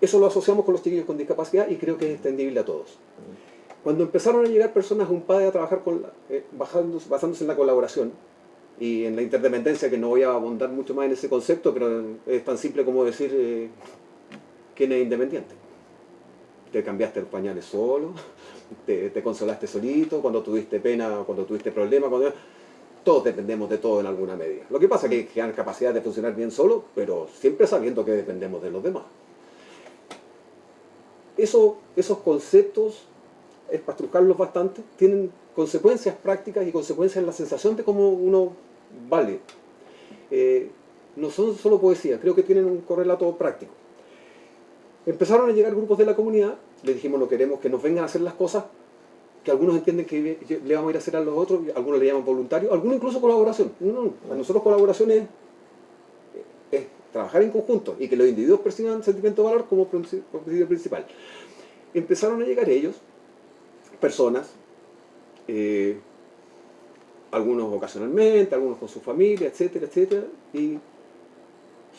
Eso lo asociamos con los chiquillos con discapacidad y creo que es extendible a todos. Cuando empezaron a llegar personas a un PADE a trabajar basándose en la colaboración y en la interdependencia, que no voy a abundar mucho más en ese concepto, pero es tan simple como decir quién es independiente. Te cambiaste los pañales solo, te consolaste solito, cuando tuviste pena, cuando tuviste problemas, todos dependemos de todo en alguna medida. Lo que pasa es que hay capacidad de funcionar bien solo, pero siempre sabiendo que dependemos de los demás. Esos conceptos, es para estrujarlos bastante, tienen consecuencias prácticas y consecuencias en la sensación de cómo uno vale. No son solo poesía, creo que tienen un correlato práctico. Empezaron a llegar grupos de la comunidad, le dijimos, no queremos que nos vengan a hacer las cosas que algunos entienden que le vamos a ir a hacer a los otros, algunos le llaman voluntario, algunos incluso colaboración. No, para nosotros colaboración es trabajar en conjunto y que los individuos perciban sentimiento de valor como principio principal. Empezaron a llegar ellos, personas, algunos ocasionalmente, algunos con su familia, etcétera, etcétera, y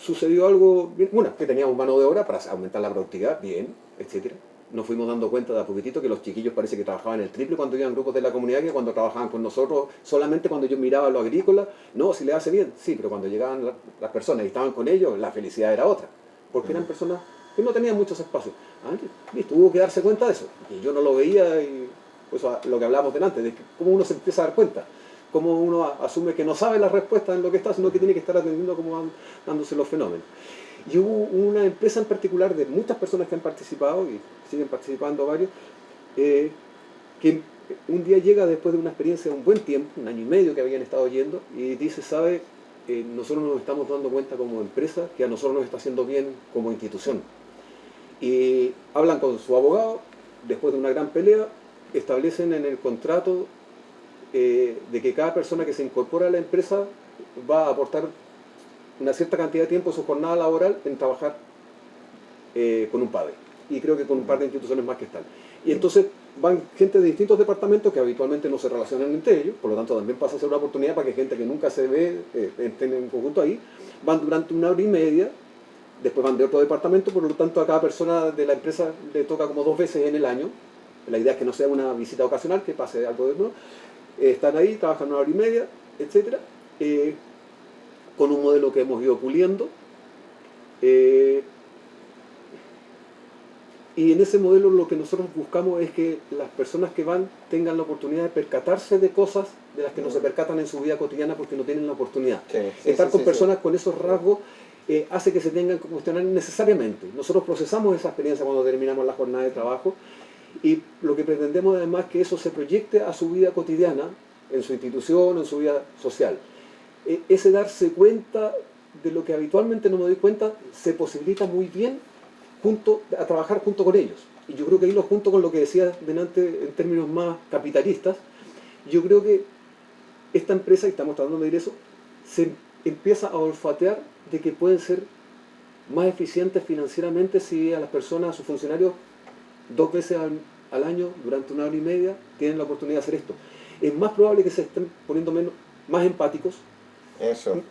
sucedió algo, bueno, que teníamos mano de obra para aumentar la productividad, bien, etcétera. Nos fuimos dando cuenta de a poquitito que los chiquillos parece que trabajaban el triple cuando iban grupos de la comunidad que cuando trabajaban con nosotros. Solamente cuando yo miraba lo agrícola, no, si le hace bien, sí, pero cuando llegaban las personas y estaban con ellos, la felicidad era otra, porque eran personas que no tenían muchos espacios. Listo, hubo que darse cuenta de eso, y yo no lo veía, y pues lo que hablábamos delante, de cómo uno se empieza a dar cuenta, cómo uno asume que no sabe las respuestas en lo que está, sino que tiene que estar atendiendo cómo van dándose los fenómenos. Y hubo una empresa en particular de muchas personas que han participado, y siguen participando varios, que un día llega después de una experiencia de un buen tiempo, 1 año y medio que habían estado yendo, y dice, ¿sabe? Nosotros nos estamos dando cuenta como empresa que a nosotros nos está haciendo bien como institución. Y hablan con su abogado, después de una gran pelea, establecen en el contrato de que cada persona que se incorpora a la empresa va a aportar una cierta cantidad de tiempo de su jornada laboral en trabajar con un padre. Y creo que con un par de instituciones más que están. Y entonces van gente de distintos departamentos que habitualmente no se relacionan entre ellos, por lo tanto también pasa a ser una oportunidad para que gente que nunca se ve estén en conjunto ahí. Van durante 1 hora y media, después van de otro departamento, por lo tanto a cada persona de la empresa le toca como 2 veces en el año. La idea es que no sea una visita ocasional, que pase algo de nuevo. Están ahí, trabajan 1 hora y media, etc. Con un modelo que hemos ido puliendo. Y en ese modelo lo que nosotros buscamos es que las personas que van tengan la oportunidad de percatarse de cosas de las que no se percatan en su vida cotidiana porque no tienen la oportunidad. Estar con personas con esos rasgos hace que se tengan que cuestionar necesariamente. Nosotros procesamos esa experiencia cuando terminamos la jornada de trabajo y lo que pretendemos además es que eso se proyecte a su vida cotidiana, en su institución, en su vida social. Ese darse cuenta de lo que habitualmente no me doy cuenta se posibilita muy bien a trabajar junto con ellos. Y yo creo que ahí lo junto con lo que decía delante en términos más capitalistas, yo creo que esta empresa, y estamos tratando de medir eso, se empieza a olfatear de que pueden ser más eficientes financieramente si a las personas, a sus funcionarios, 2 veces al año, durante 1 hora y media, tienen la oportunidad de hacer esto. Es más probable que se estén poniendo más empáticos,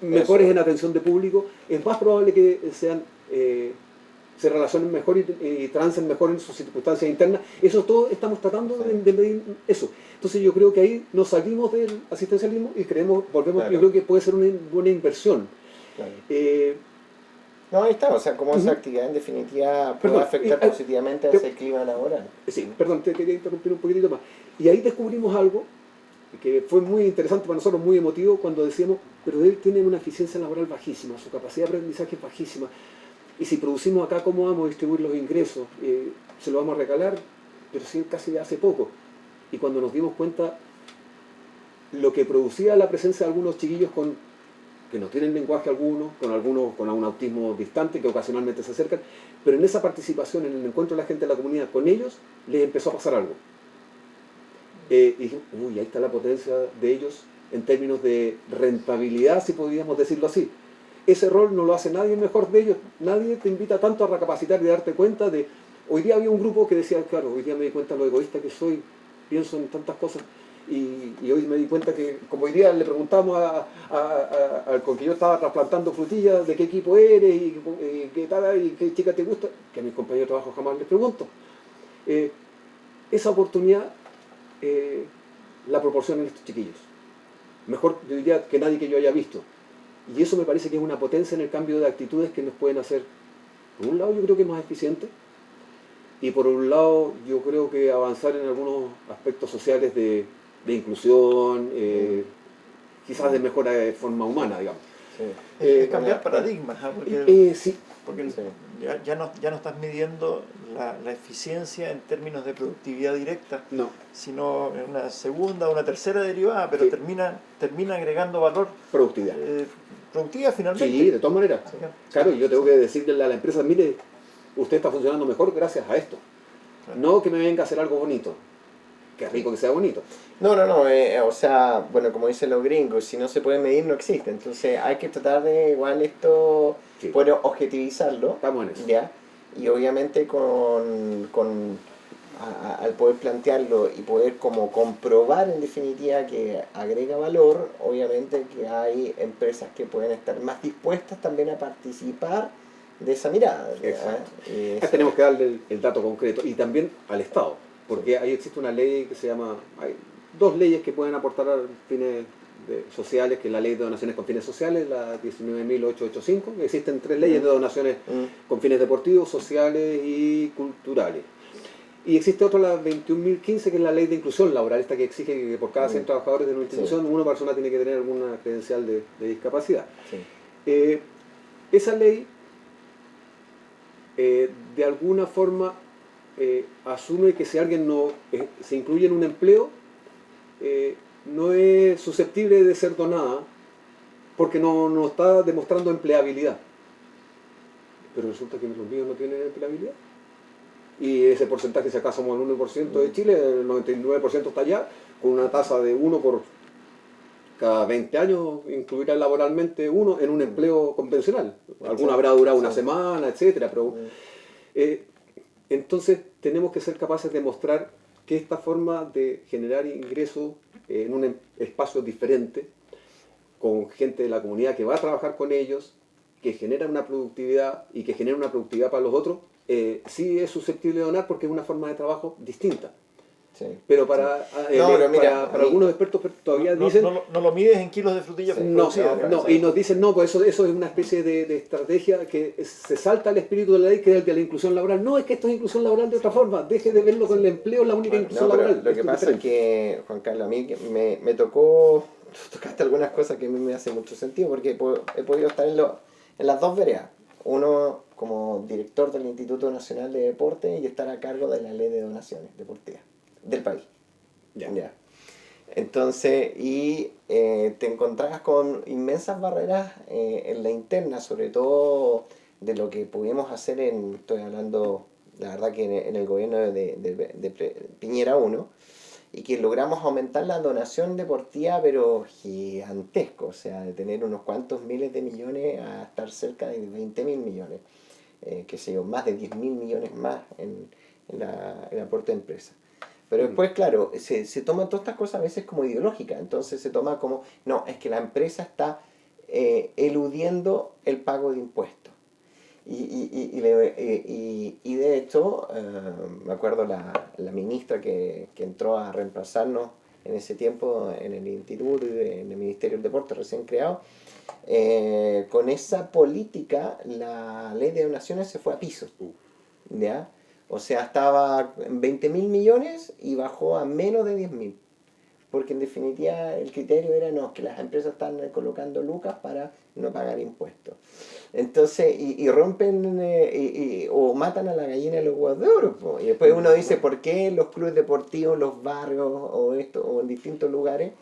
mejores en atención de público, es más probable que se relacionen mejor y trancen mejor en sus circunstancias internas. Eso todo estamos tratando de medir eso. Entonces yo creo que ahí nos salimos del asistencialismo y volvemos, claro. Yo creo que puede ser una buena inversión. Claro. No, ahí está, o sea, como esa actividad en definitiva puede afectar positivamente a ese clima laboral. Sí, perdón, te quería interrumpir un poquitito más. Y ahí descubrimos algo que fue muy interesante para nosotros, muy emotivo, cuando decíamos, pero él tiene una eficiencia laboral bajísima, su capacidad de aprendizaje es bajísima, y si producimos acá, ¿cómo vamos a distribuir los ingresos? ¿Se lo vamos a regalar? Pero sí, casi hace poco. Y cuando nos dimos cuenta lo que producía la presencia de algunos chiquillos que no tienen lenguaje alguno, con algunos con un autismo distante, que ocasionalmente se acercan, pero en esa participación, en el encuentro de la gente de la comunidad con ellos, les empezó a pasar algo. Y dije, uy, ahí está la potencia de ellos en términos de rentabilidad, si podríamos decirlo así. Ese rol no lo hace nadie mejor de ellos. Nadie te invita tanto a recapacitar y darte cuenta de... Hoy día había un grupo que decía, claro, hoy día me di cuenta de lo egoísta que soy, pienso en tantas cosas, y hoy me di cuenta que, como hoy día le preguntamos al con que yo estaba trasplantando frutillas, de qué equipo eres, y qué tal, y qué chica te gusta, que a mis compañeros de trabajo jamás les pregunto. Esa oportunidad la proporcionan estos chiquillos. Mejor, yo diría, que nadie que yo haya visto. Y eso me parece que es una potencia en el cambio de actitudes que nos pueden hacer, por un lado yo creo que más eficientes, y por un lado yo creo que avanzar en algunos aspectos sociales de inclusión, quizás de mejora de forma humana, digamos. Sí. Cambiar paradigmas, porque, sí. Porque sí. Ya no estás midiendo la eficiencia en términos de productividad directa, no, sino en una segunda o una tercera derivada, pero sí. termina agregando valor. Productividad. Productividad finalmente. Sí, de todas maneras. Sí. Claro, yo tengo que decirle a la empresa, mire, usted está funcionando mejor gracias a esto. Claro. No que me venga a hacer algo bonito. qué rico que sea bonito. No, o sea, bueno, como dicen los gringos, si no se puede medir no existe, entonces hay que tratar de igual esto, Sí. poder objetivizarlo, Estamos en eso. ¿ya? Y obviamente al poder plantearlo y poder como comprobar en definitiva que agrega valor, obviamente que hay empresas que pueden estar más dispuestas también a participar de esa mirada. ¿Ya? Exacto. Y Ahí tenemos que darle el dato concreto y también al Estado, porque ahí existe una ley que se llama, hay dos leyes que pueden aportar a fines sociales, que es la ley de donaciones con fines sociales, la 19.885, existen tres leyes de donaciones con fines deportivos, sociales y culturales. Y existe otra, la 21.015, que es la ley de inclusión laboral, esta que exige que por cada 100 trabajadores de una institución, una persona tiene que tener alguna credencial de discapacidad. Sí. Esa ley, de alguna forma, asume que si alguien no se incluye en un empleo, no es susceptible de ser donada porque no está demostrando empleabilidad. Pero resulta que los míos no tienen empleabilidad. Y ese porcentaje, si acaso somos el 1% de Chile, el 99% está allá, con una tasa de 1 por cada 20 años, incluirá laboralmente uno en un empleo convencional. Alguno habrá durado una semana, etcétera, pero entonces tenemos que ser capaces de mostrar que esta forma de generar ingresos en un espacio diferente, con gente de la comunidad que va a trabajar con ellos, que genera una productividad y que genera una productividad para los otros, sí es susceptible de donar porque es una forma de trabajo distinta. Sí. Pero para algunos expertos todavía dicen... No lo mides en kilos de frutilla producidas. Y nos dicen, no, pues eso es una especie de estrategia que se salta al espíritu de la ley, que es el de la inclusión laboral. No, es que esto es inclusión laboral de otra forma. Deje de verlo con el empleo, la única inclusión laboral. Lo que pasa es que, Juan Carlos, a mí me tocó, tocaste algunas cosas que a mí me hacen mucho sentido, porque he podido estar en las dos veredas. Uno como director del Instituto Nacional de Deporte y estar a cargo de la ley de donaciones deportivas del país. Ya. Entonces, te encontrabas con inmensas barreras en la interna, sobre todo de lo que pudimos hacer estoy hablando, la verdad que en el gobierno de Piñera 1, y que logramos aumentar la donación deportiva, pero gigantesco, o sea, de tener unos cuantos miles de millones a estar cerca de 20.000 millones, qué sé yo, más de 10.000 millones más en el aporte de empresas. Pero después, claro, se toman todas estas cosas a veces como ideológicas. Entonces se toma como, no, es que la empresa está eludiendo el pago de impuestos. Y de hecho, me acuerdo la ministra que entró a reemplazarnos en ese tiempo en el instituto y en el Ministerio del Deporte recién creado, con esa política la ley de donaciones se fue a piso. ¿Ya? O sea, estaba en 20.000 millones y bajó a menos de 10.000. Porque en definitiva el criterio era no, que las empresas están colocando lucas para no pagar impuestos. Entonces, y rompen o matan a la gallina de los huevos de oro. Po. Y después uno dice, ¿por qué los clubes deportivos, los barrios o en distintos lugares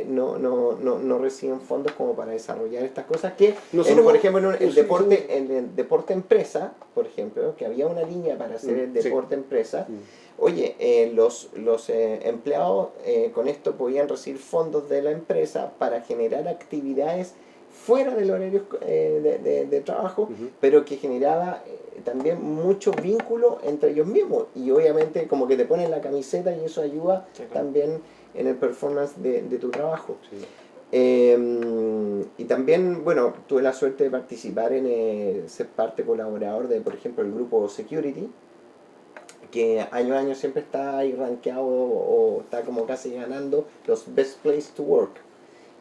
no reciben fondos como para desarrollar estas cosas? Que, por ejemplo, en el deporte empresa, por ejemplo, que había una línea para hacer el deporte empresa. Oye, los empleados con esto podían recibir fondos de la empresa para generar actividades fuera del horario de trabajo, pero que generaba también mucho vínculo entre ellos mismos. Y obviamente como que te ponen la camiseta y eso ayuda también en el performance de tu trabajo. Y también, bueno, tuve la suerte de participar en ser parte colaborador de, por ejemplo, el grupo Security, que año a año siempre está ahí rankeado o está como casi ganando los Best Place to Work,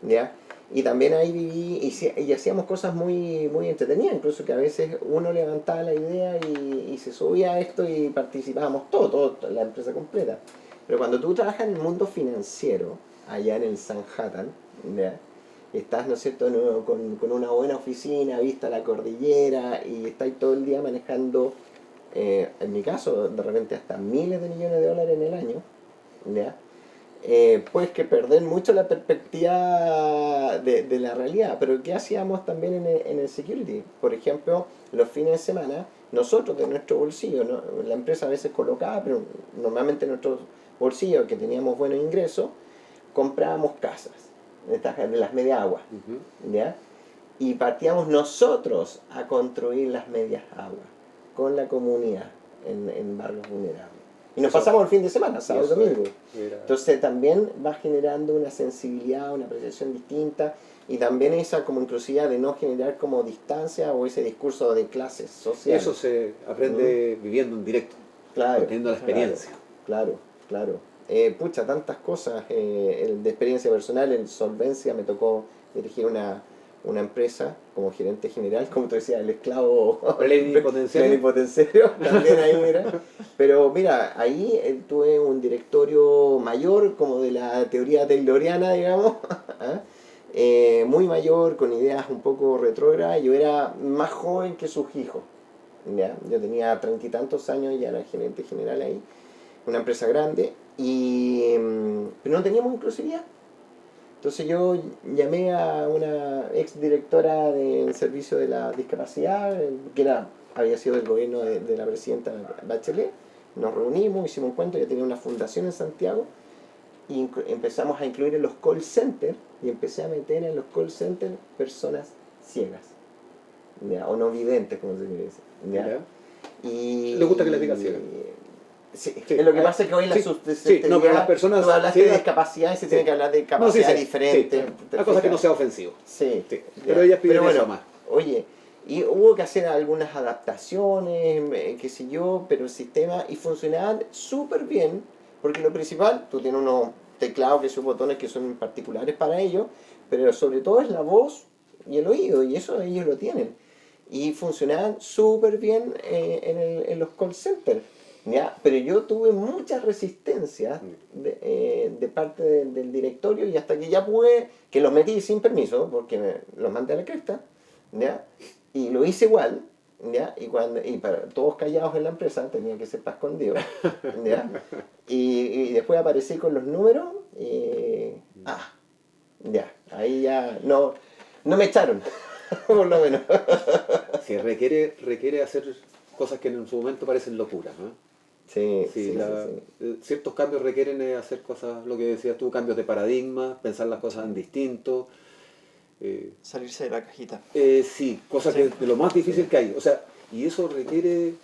¿ya? Y también ahí viví y hacíamos cosas muy, muy entretenidas, incluso que a veces uno levantaba la idea y se subía a esto y participábamos toda la empresa completa. Pero cuando tú trabajas en el mundo financiero, allá en el Sanhattan, ¿ya? Estás, ¿no es cierto?, con una buena oficina, vista la cordillera y estás todo el día manejando, en mi caso, de repente hasta miles de millones de dólares en el año, ¿ya? Pues que perder mucho la perspectiva de la realidad. Pero ¿qué hacíamos también en el security? Por ejemplo, los fines de semana, nosotros de nuestro bolsillo, ¿no? La empresa a veces colocaba, pero normalmente nosotros bolsillo, que teníamos buenos ingresos, comprábamos casas, de las media aguas, ¿ya? Y partíamos nosotros a construir las medias aguas con la comunidad en barrios vulnerables. Y nos pasamos el fin de semana, sábado y domingo. Entonces también va generando una sensibilidad, una apreciación distinta, y también esa como inclusividad de no generar como distancia o ese discurso de clases sociales. Eso se aprende viviendo en directo, claro, teniendo la experiencia. Claro. Pucha, tantas cosas de experiencia personal. En Solvencia me tocó dirigir una empresa como gerente general, como tú decías, el esclavo plenipotenciario, también ahí era. Pero mira, ahí tuve un directorio mayor, como de la teoría tayloriana, digamos, muy mayor, con ideas un poco retrógradas. Yo era más joven que sus hijos, ¿ya? Yo tenía 30 y tantos años y ya era gerente general ahí, una empresa grande, pero no teníamos inclusividad. Entonces yo llamé a una ex directora del servicio de la discapacidad, que había sido del gobierno de la presidenta Bachelet. Nos reunimos, hicimos un encuentro, ella tenía una fundación en Santiago, y empezamos a incluir en los call centers, y empecé a meter en los call centers personas ciegas, ¿ya? O no videntes, como se dice, ¿ya? Y ¿Le gusta que le diga ciega? Sí. Lo que pasa es que hoy no, pero las personas, tú hablaste de discapacidad y se tiene que hablar de capacidad diferente. Una cosa que no sea ofensivo. Sí. Pero ellas piden eso más. Oye, y hubo que hacer algunas adaptaciones, qué sé yo, pero el sistema, y funcionaban súper bien, porque lo principal, tú tienes unos teclados que son botones que son particulares para ellos, pero sobre todo es la voz y el oído, y eso ellos lo tienen. Y funcionaban súper bien en los call centers. ¿Ya? Pero yo tuve muchas resistencias de parte del directorio, y hasta que ya pude, que los metí sin permiso, porque los mandé a la cresta, ¿ya? Y lo hice igual, ¿ya? Y para todos callados en la empresa, tenía que ser para escondido, ¿ya? Y después aparecí con los números, ya, ahí ya no me echaron, por lo menos. Sí, requiere hacer cosas que en su momento parecen locuras, ¿no? Sí. Ciertos cambios requieren hacer cosas, lo que decías tú, cambios de paradigma, pensar las cosas en distinto. Salirse de la cajita. Sí, cosas que de lo más difícil que hay. O sea, y eso requiere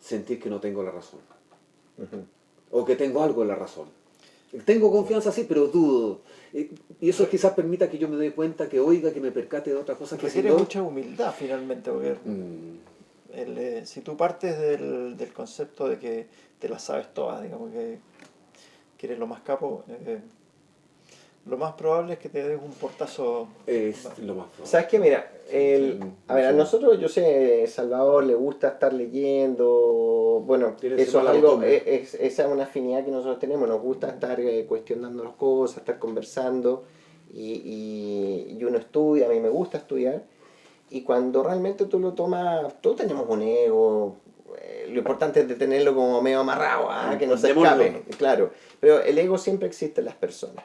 sentir que no tengo la razón. O que tengo algo de la razón. Tengo confianza, sí, pero dudo. Y eso quizás permita que yo me dé cuenta, que oiga, que me percate de otras cosas que requiere mucha humildad finalmente, porque si tú partes del concepto de que te las sabes todas, digamos que eres lo más capo, lo más probable es que te des un portazo. Es lo más probable. ¿Sabes qué? Mira, a nosotros, yo sé, Salvador le gusta estar leyendo, bueno, eso es algo, esa es una afinidad que nosotros tenemos, nos gusta estar cuestionando las cosas, estar conversando, y uno estudia, a mí me gusta estudiar, y cuando realmente tú lo tomas, todos tenemos un ego, lo importante es de tenerlo como medio amarrado, que no se escape, claro, pero el ego siempre existe en las personas.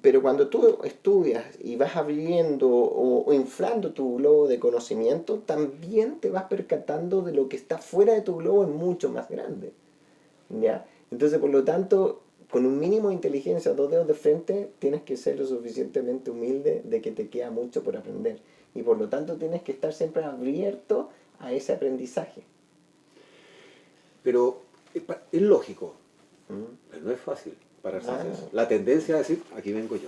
Pero cuando tú estudias y vas abriendo o inflando tu globo de conocimiento, también te vas percatando de lo que está fuera de tu globo, es mucho más grande, ¿ya? Entonces, por lo tanto, con un mínimo de inteligencia, 2 dedos de frente, tienes que ser lo suficientemente humilde de que te queda mucho por aprender. Y por lo tanto, tienes que estar siempre abierto a ese aprendizaje. Pero es lógico, pero no es fácil. La tendencia a decir, aquí vengo yo.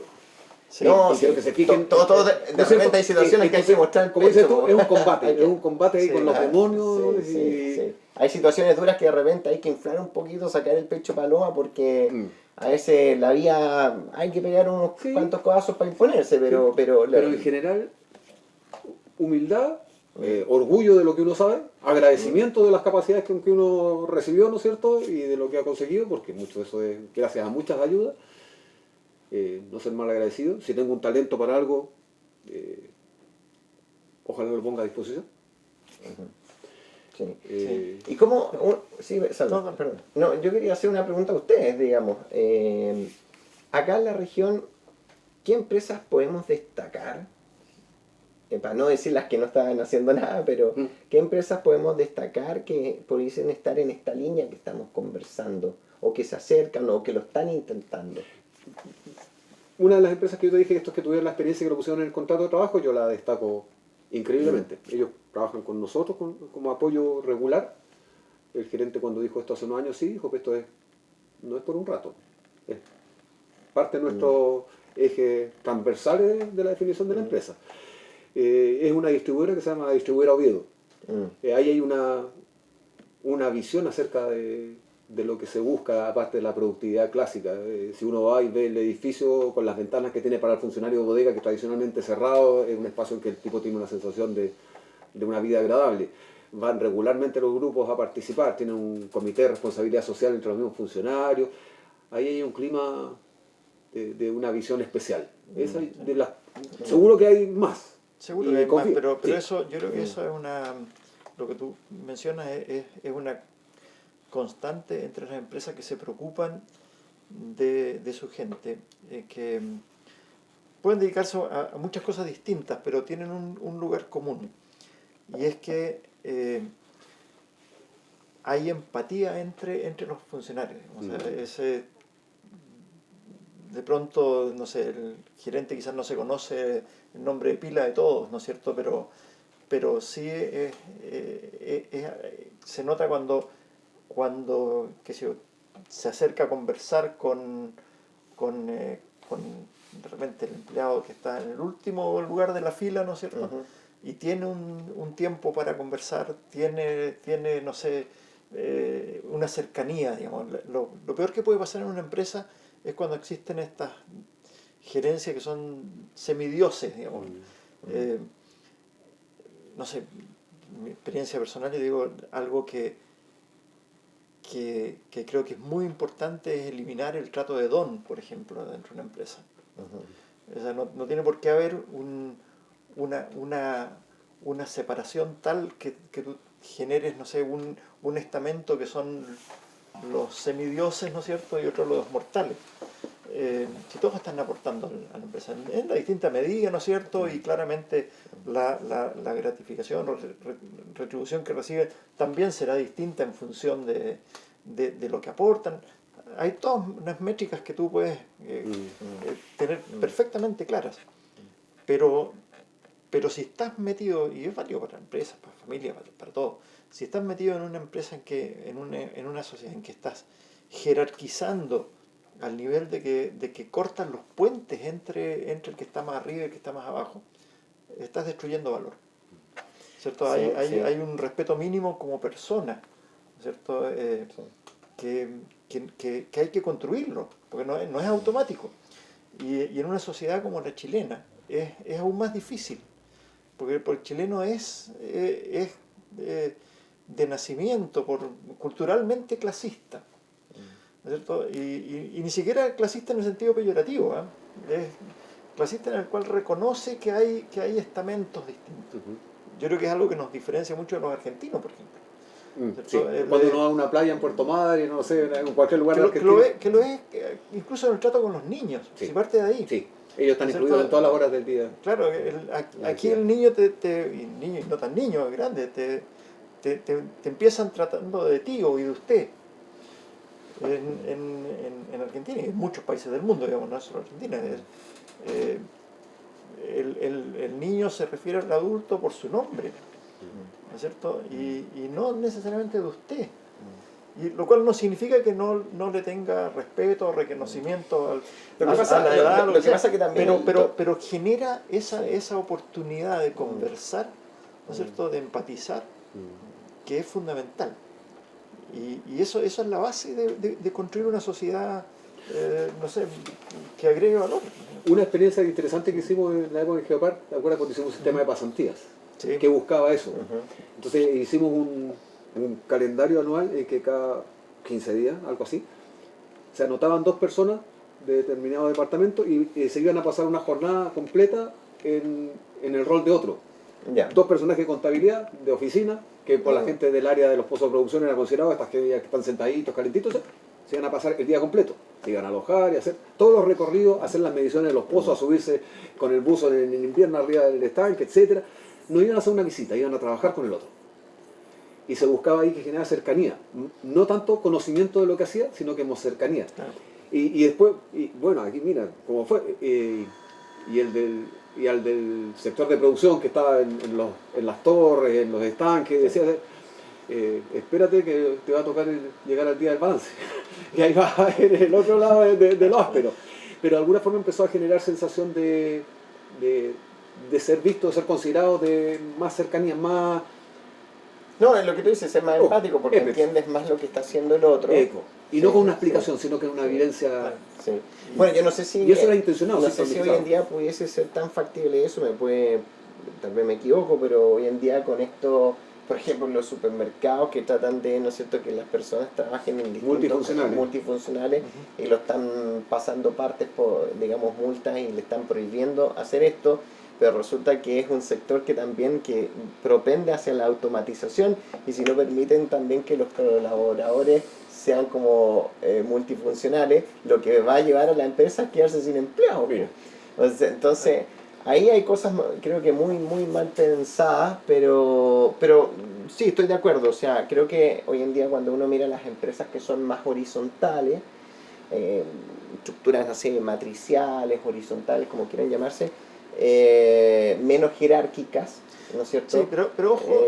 Sí, no, y quiero que se fijen. De repente hay situaciones que hay que mostrar el como dices pecho. tú, es un combate ahí con los demonios. Sí. Hay situaciones duras que de repente hay que inflar un poquito, sacar el pecho paloma, porque a veces la vía hay que pegar unos cuantos codazos para imponerse, pero en general, humildad, orgullo de lo que uno sabe, agradecimiento de las capacidades que uno recibió, ¿no es cierto? Y de lo que ha conseguido, porque mucho de eso es gracias a muchas ayudas. No ser mal agradecido. Si tengo un talento para algo, ojalá lo ponga a disposición. Sí. ¿Y cómo? Perdón. No, yo quería hacer una pregunta a ustedes, digamos. Acá en la región, ¿qué empresas podemos destacar para no decir las que no estaban haciendo nada, pero ¿qué empresas podemos destacar que pudiesen estar en esta línea que estamos conversando, o que se acercan, o que lo están intentando? Una de las empresas que yo te dije, estos que tuvieron la experiencia y que lo pusieron en el contrato de trabajo, yo la destaco increíblemente. Ellos trabajan con nosotros como apoyo regular. El gerente, cuando dijo esto hace unos años, sí, dijo que esto no es por un rato, es parte de nuestro eje transversal de la definición de la empresa. Es una distribuidora que se llama Distribuidora Oviedo. Ahí hay una visión acerca de lo que se busca, aparte de la productividad clásica. Si uno va y ve el edificio con las ventanas que tiene para el funcionario de bodega, que tradicionalmente cerrado, es un espacio en que el tipo tiene una sensación de una vida agradable. Van regularmente los grupos a participar, tienen un comité de responsabilidad social entre los mismos funcionarios. Ahí hay un clima de una visión especial. Seguro que hay más. Seguro que hay más, pero sí. eso, yo creo que eso es lo que tú mencionas es una constante entre las empresas que se preocupan de su gente, que pueden dedicarse a muchas cosas distintas, pero tienen un lugar común, y es que hay empatía entre los funcionarios. O sea, de pronto, no sé, el gerente quizás no se conoce el nombre de pila de todos, ¿no es cierto? Pero sí se nota cuando qué sé yo, se acerca a conversar con de repente el empleado que está en el último lugar de la fila, ¿no es cierto? Y tiene un tiempo para conversar, tiene no sé, una cercanía, digamos. Lo peor que puede pasar en una empresa es cuando existen estas gerencias que son semidioses, digamos. No sé, mi experiencia personal, yo digo, algo que creo que es muy importante es eliminar el trato de don, por ejemplo, dentro de una empresa. O sea, no tiene por qué haber una separación tal que tú generes, no sé, un estamento que son los semidioses, ¿no es cierto?, y otros los mortales. Si todos están aportando a la empresa en la distinta medida, ¿no es cierto?, y claramente la gratificación o retribución que reciben también será distinta en función de lo que aportan. Hay todas unas métricas que tú puedes tener perfectamente claras, pero si estás metido, y es válido para la empresa, para la familia, para todo, si estás metido en una empresa en una sociedad en que estás jerarquizando al nivel de que cortan los puentes entre el que está más arriba y el que está más abajo, estás destruyendo valor, ¿cierto? Sí, hay un respeto mínimo como persona, ¿cierto? Que hay que construirlo, porque no es automático. Y en una sociedad como la chilena es aún más difícil, porque el chileno es de nacimiento, culturalmente clasista, ¿no es cierto? Y ni siquiera clasista en el sentido peyorativo, es clasista en el cual reconoce que hay estamentos distintos. Yo creo que es algo que nos diferencia mucho de los argentinos, por ejemplo. Sí. Cuando uno va a una playa en Puerto Madre, no sé, en cualquier lugar de Argentina. Que lo es incluso en el trato con los niños, si parte de ahí. Sí. Ellos están incluidos en todas las horas del día. Claro, aquí el niño y no tan niño, grande, te empiezan tratando de tío y de usted. En Argentina y en muchos países del mundo, digamos, no es solo Argentina. El niño se refiere al adulto por su nombre, ¿no es cierto? Y no necesariamente de usted. Y lo cual no significa que no le tenga respeto o reconocimiento a la edad, lo que pasa que también pero genera esa oportunidad de conversar, ¿no es cierto?, de empatizar, que es fundamental. Y eso es la base de construir una sociedad, no sé, que agregue valor. Una experiencia interesante que hicimos en la época de Geopar, ¿te acuerdas cuando hicimos un sistema de pasantías? Sí. Que buscaba eso. Entonces hicimos un calendario anual en que cada 15 días, algo así, se anotaban 2 personas de determinado departamento y se iban a pasar una jornada completa en el rol de otro. Ya. 2 personajes de contabilidad, de oficina, que por la gente del área de los pozos de producción era considerado, estas que están sentaditos, calentitos, se iban a pasar el día completo. Se iban a alojar y hacer todos los recorridos, hacer las mediciones de los pozos, a subirse con el buzo en invierno arriba del estanque, etc. No iban a hacer una visita, iban a trabajar con el otro. Y se buscaba ahí que generara cercanía. No tanto conocimiento de lo que hacía, sino que más cercanía. Claro. Y después, bueno, aquí mira cómo fue. Y al del sector de producción que estaba en las torres, en los estanques, decía, espérate que te va a tocar llegar al día del balance. Y ahí va a ver el otro lado de lo áspero. Pero de alguna forma empezó a generar sensación de ser visto, de ser considerado, de más cercanía, más... No, es lo que tú dices, ser más empático, porque entiendes más lo que está haciendo el otro. Eco. Y no con una explicación, sino que una evidencia... Sí. Bueno, yo no sé si... Y eso era intencionado. No sé si hoy en día pudiese ser tan factible eso, tal vez me equivoco, pero hoy en día con esto, por ejemplo, en los supermercados que tratan de, ¿no es cierto?, que las personas trabajen en distintos multifuncionales y lo están pasando partes por, digamos, multas y le están prohibiendo hacer esto, pero resulta que es un sector que también que propende hacia la automatización y si no permiten también que los colaboradores sean como multifuncionales, lo que va a llevar a la empresa a quedarse sin empleo. Entonces, ahí hay cosas creo que muy mal pensadas, pero sí, estoy de acuerdo. O sea, creo que hoy en día cuando uno mira las empresas que son más horizontales, estructuras así matriciales, horizontales, como quieran llamarse, menos jerárquicas, ¿no es cierto? Sí, pero ojo,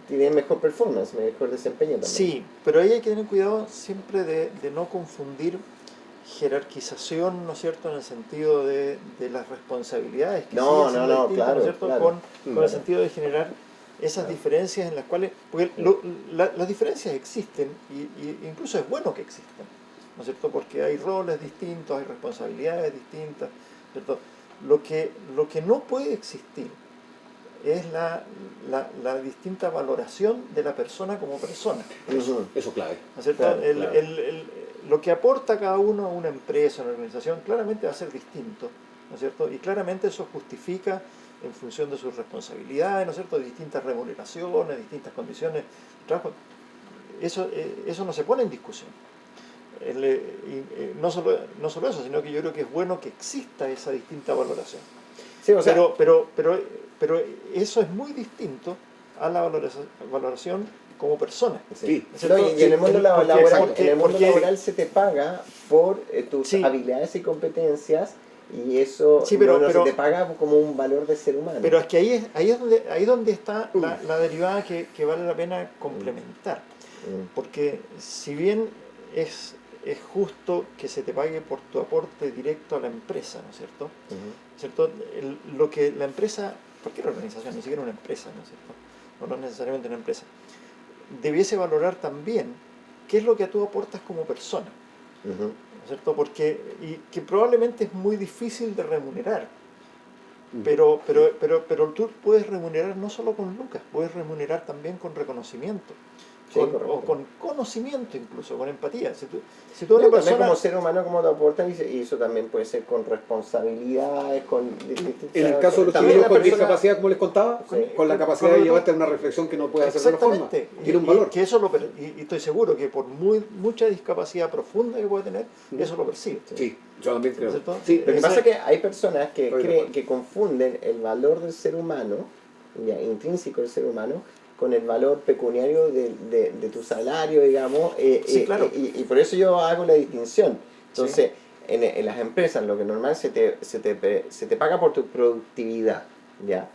tienen mejor performance, mejor desempeño también. Sí, pero ahí hay que tener cuidado siempre de no confundir jerarquización, ¿no es cierto?, en el sentido de las responsabilidades que claro, ¿no es cierto?, claro. Con el sentido de generar esas diferencias en las cuales, porque las diferencias existen y incluso es bueno que existan, ¿no es cierto?, porque hay roles distintos, hay responsabilidades distintas, ¿cierto? Lo que no puede existir es la distinta valoración de la persona como persona. Eso clave. ¿No es cierto? Claro, Lo que aporta cada uno a una empresa, a una organización, claramente va a ser distinto, ¿no es cierto? Y claramente eso justifica en función de sus responsabilidades, ¿no es cierto?, distintas remuneraciones, distintas condiciones de trabajo. Eso no se pone en discusión. No solo eso, sino que yo creo que es bueno que exista esa distinta valoración. Sí, o sea, pero eso es muy distinto a la valoración como persona. Sí. No, y en el mundo laboral se te paga por tus habilidades y competencias y eso se te paga como un valor de ser humano. Pero es que ahí es donde está la derivada que vale la pena complementar. Porque si bien es justo que se te pague por tu aporte directo a la empresa, ¿no es cierto? ¿Cierto? Lo que la empresa, cualquier organización, ni siquiera una empresa, ¿no es cierto?, no necesariamente una empresa, debiese valorar también qué es lo que tú aportas como persona, ¿no es cierto? Porque, y que probablemente es muy difícil de remunerar, pero tú puedes remunerar no solo con lucas, puedes remunerar también con reconocimiento. O con conocimiento incluso, con empatía. Si tú una persona como ser humano, como te aportan, y eso también puede ser con responsabilidades, en el caso de los chiquillos con discapacidad, como les contaba, con la capacidad de llevarte a una reflexión que no puedes hacer de otra forma. Tiene un valor. Y estoy seguro que por mucha discapacidad profunda que puede tener, eso lo percibe. Sí, yo también creo. Sí, lo que pasa es que hay personas que confunden el valor del ser humano, intrínseco del ser humano, con el valor pecuniario de tu salario, digamos, claro. y por eso yo hago la distinción. Entonces, en las empresas lo que normal se te paga por tu productividad, ¿ya?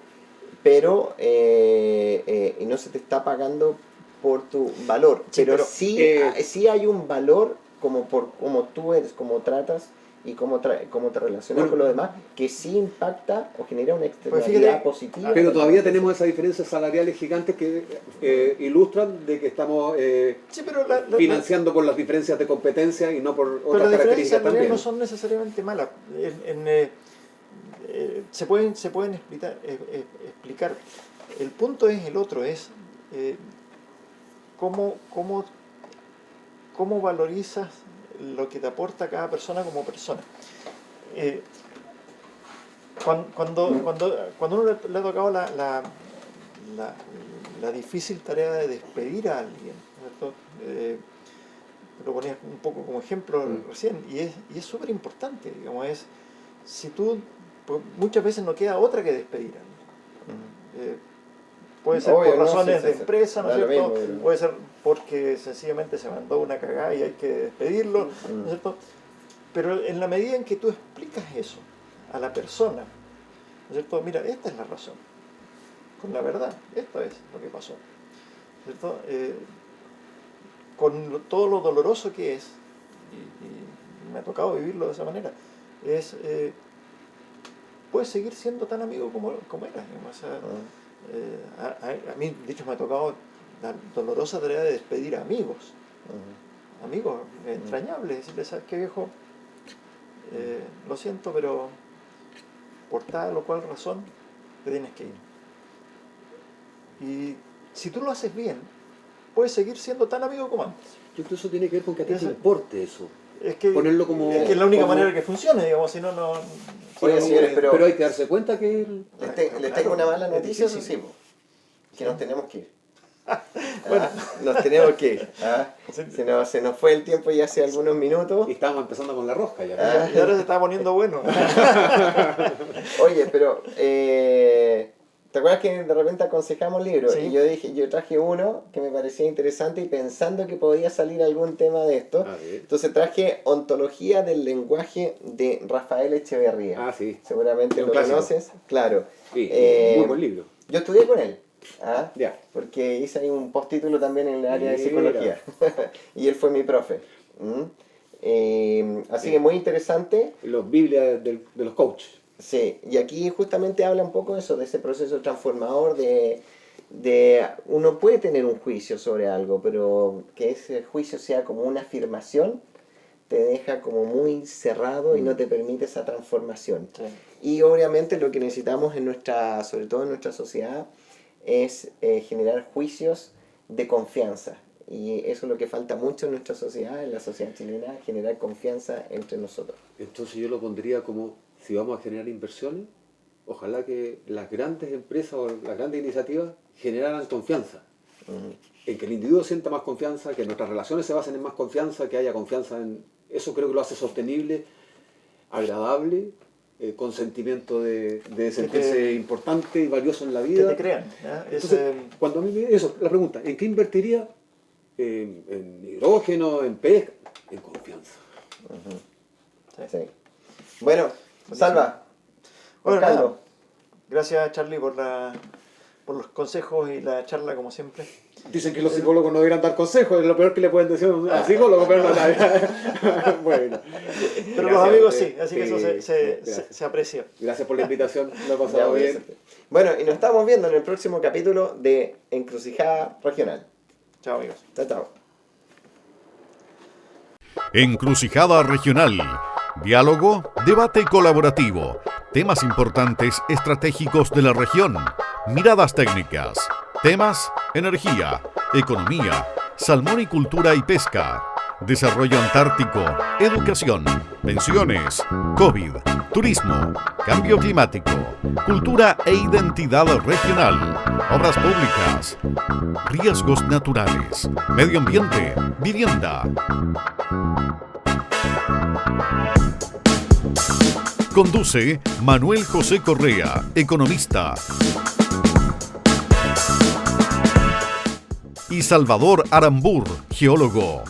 Pero y no se te está pagando por tu valor, pero sí hay un valor como tú eres, como tratas y cómo te relacionas con los demás, que sí impacta o genera una externalidad positiva. Pero todavía tenemos esas diferencias salariales gigantes que ilustran de que estamos financiando por las diferencias de competencia y no por otras características también. Pero las diferencias no son necesariamente malas. Se pueden explicar. El punto es el otro, es cómo valorizas lo que te aporta cada persona como persona. Cuando uno le ha tocado la difícil tarea de despedir a alguien, ¿cierto? lo ponías un poco como ejemplo recién, y es súper importante, digamos, si tú, pues, muchas veces no queda otra que despedir a alguien. Puede ser Obvio, por no, razones sí, de sí, empresa, ¿no es da lo cierto? mismo, Puede ser porque sencillamente se mandó una cagada y hay que despedirlo, ¿no es cierto? Pero en la medida en que tú explicas eso a la persona, ¿no es cierto? Mira, esta es la razón, con la verdad, esto es lo que pasó, ¿cierto? Con todo lo doloroso que es, y me ha tocado vivirlo de esa manera, puedes seguir siendo tan amigo como eras, digamos, o sea, a mí, de hecho, me ha tocado la dolorosa tarea de despedir a amigos, amigos entrañables, decirles, ¿sabes qué, viejo? Lo siento, pero por tal o cual razón te tienes que ir. Y si tú lo haces bien, puedes seguir siendo tan amigo como antes. Yo creo que eso tiene que ver con que a ti te importe eso. Es que, Ponerlo como... es la única manera que funcione, digamos, si no, no... Oye, señores, pero hay que darse cuenta que... Les tengo una mala noticia, es eso sí, que nos tenemos que ir. Bueno. Nos tenemos que ir. Se nos fue el tiempo ya hace algunos minutos. Y estábamos empezando con la rosca ya. Y ahora se está poniendo bueno. Oye, pero ¿te acuerdas que de repente aconsejamos libros? Sí. Y yo traje uno que me parecía interesante y pensando que podía salir algún tema de esto. Entonces traje Ontología del lenguaje de Rafael Echeverría. Sí. Seguramente lo conoces. Claro. Sí, muy buen libro. Yo estudié con él. Ya. Porque hice ahí un postítulo también en el área de psicología. Y él fue mi profe. Así que muy interesante. Los Biblias de los coaches. Sí, y aquí justamente habla un poco de eso, de ese proceso transformador, de uno puede tener un juicio sobre algo, pero que ese juicio sea como una afirmación, te deja como muy cerrado y no te permite esa transformación. Sí. Y obviamente lo que necesitamos sobre todo en nuestra sociedad, es generar juicios de confianza. Y eso es lo que falta mucho en nuestra sociedad, en la sociedad chilena, generar confianza entre nosotros. Entonces yo lo pondría como, si vamos a generar inversiones, ojalá que las grandes empresas o las grandes iniciativas generaran confianza. En que el individuo sienta más confianza, que nuestras relaciones se basen en más confianza, que haya confianza en... Eso creo que lo hace sostenible, agradable, con sentimiento de sentirse importante y valioso en la vida. Que te crean. Entonces, cuando a mí la pregunta, ¿en qué invertiría? En hidrógeno, en pesca, en confianza. Sí. Bueno, Salva. Bueno, Carlos. nada. Gracias, Charlie, por los consejos y la charla, como siempre. Dicen que los psicólogos no deberían dar consejos, es lo peor que le pueden decir a un psicólogo, pero no bueno. Pero los amigos sí, así que eso se aprecia. Gracias por la invitación, lo he pasado bien. Bueno, y nos estamos viendo en el próximo capítulo de Encrucijada Regional. Chao, amigos. Chao, chao. Encrucijada Regional. Diálogo, debate colaborativo. Temas importantes estratégicos de la región. Miradas técnicas. Temas: energía, economía, salmonicultura y pesca, desarrollo antártico, educación, pensiones, COVID, turismo, cambio climático, cultura e identidad regional, obras públicas, riesgos naturales, medio ambiente, vivienda. Conduce Manuel José Correa, economista. Y Salvador Arambur, geólogo.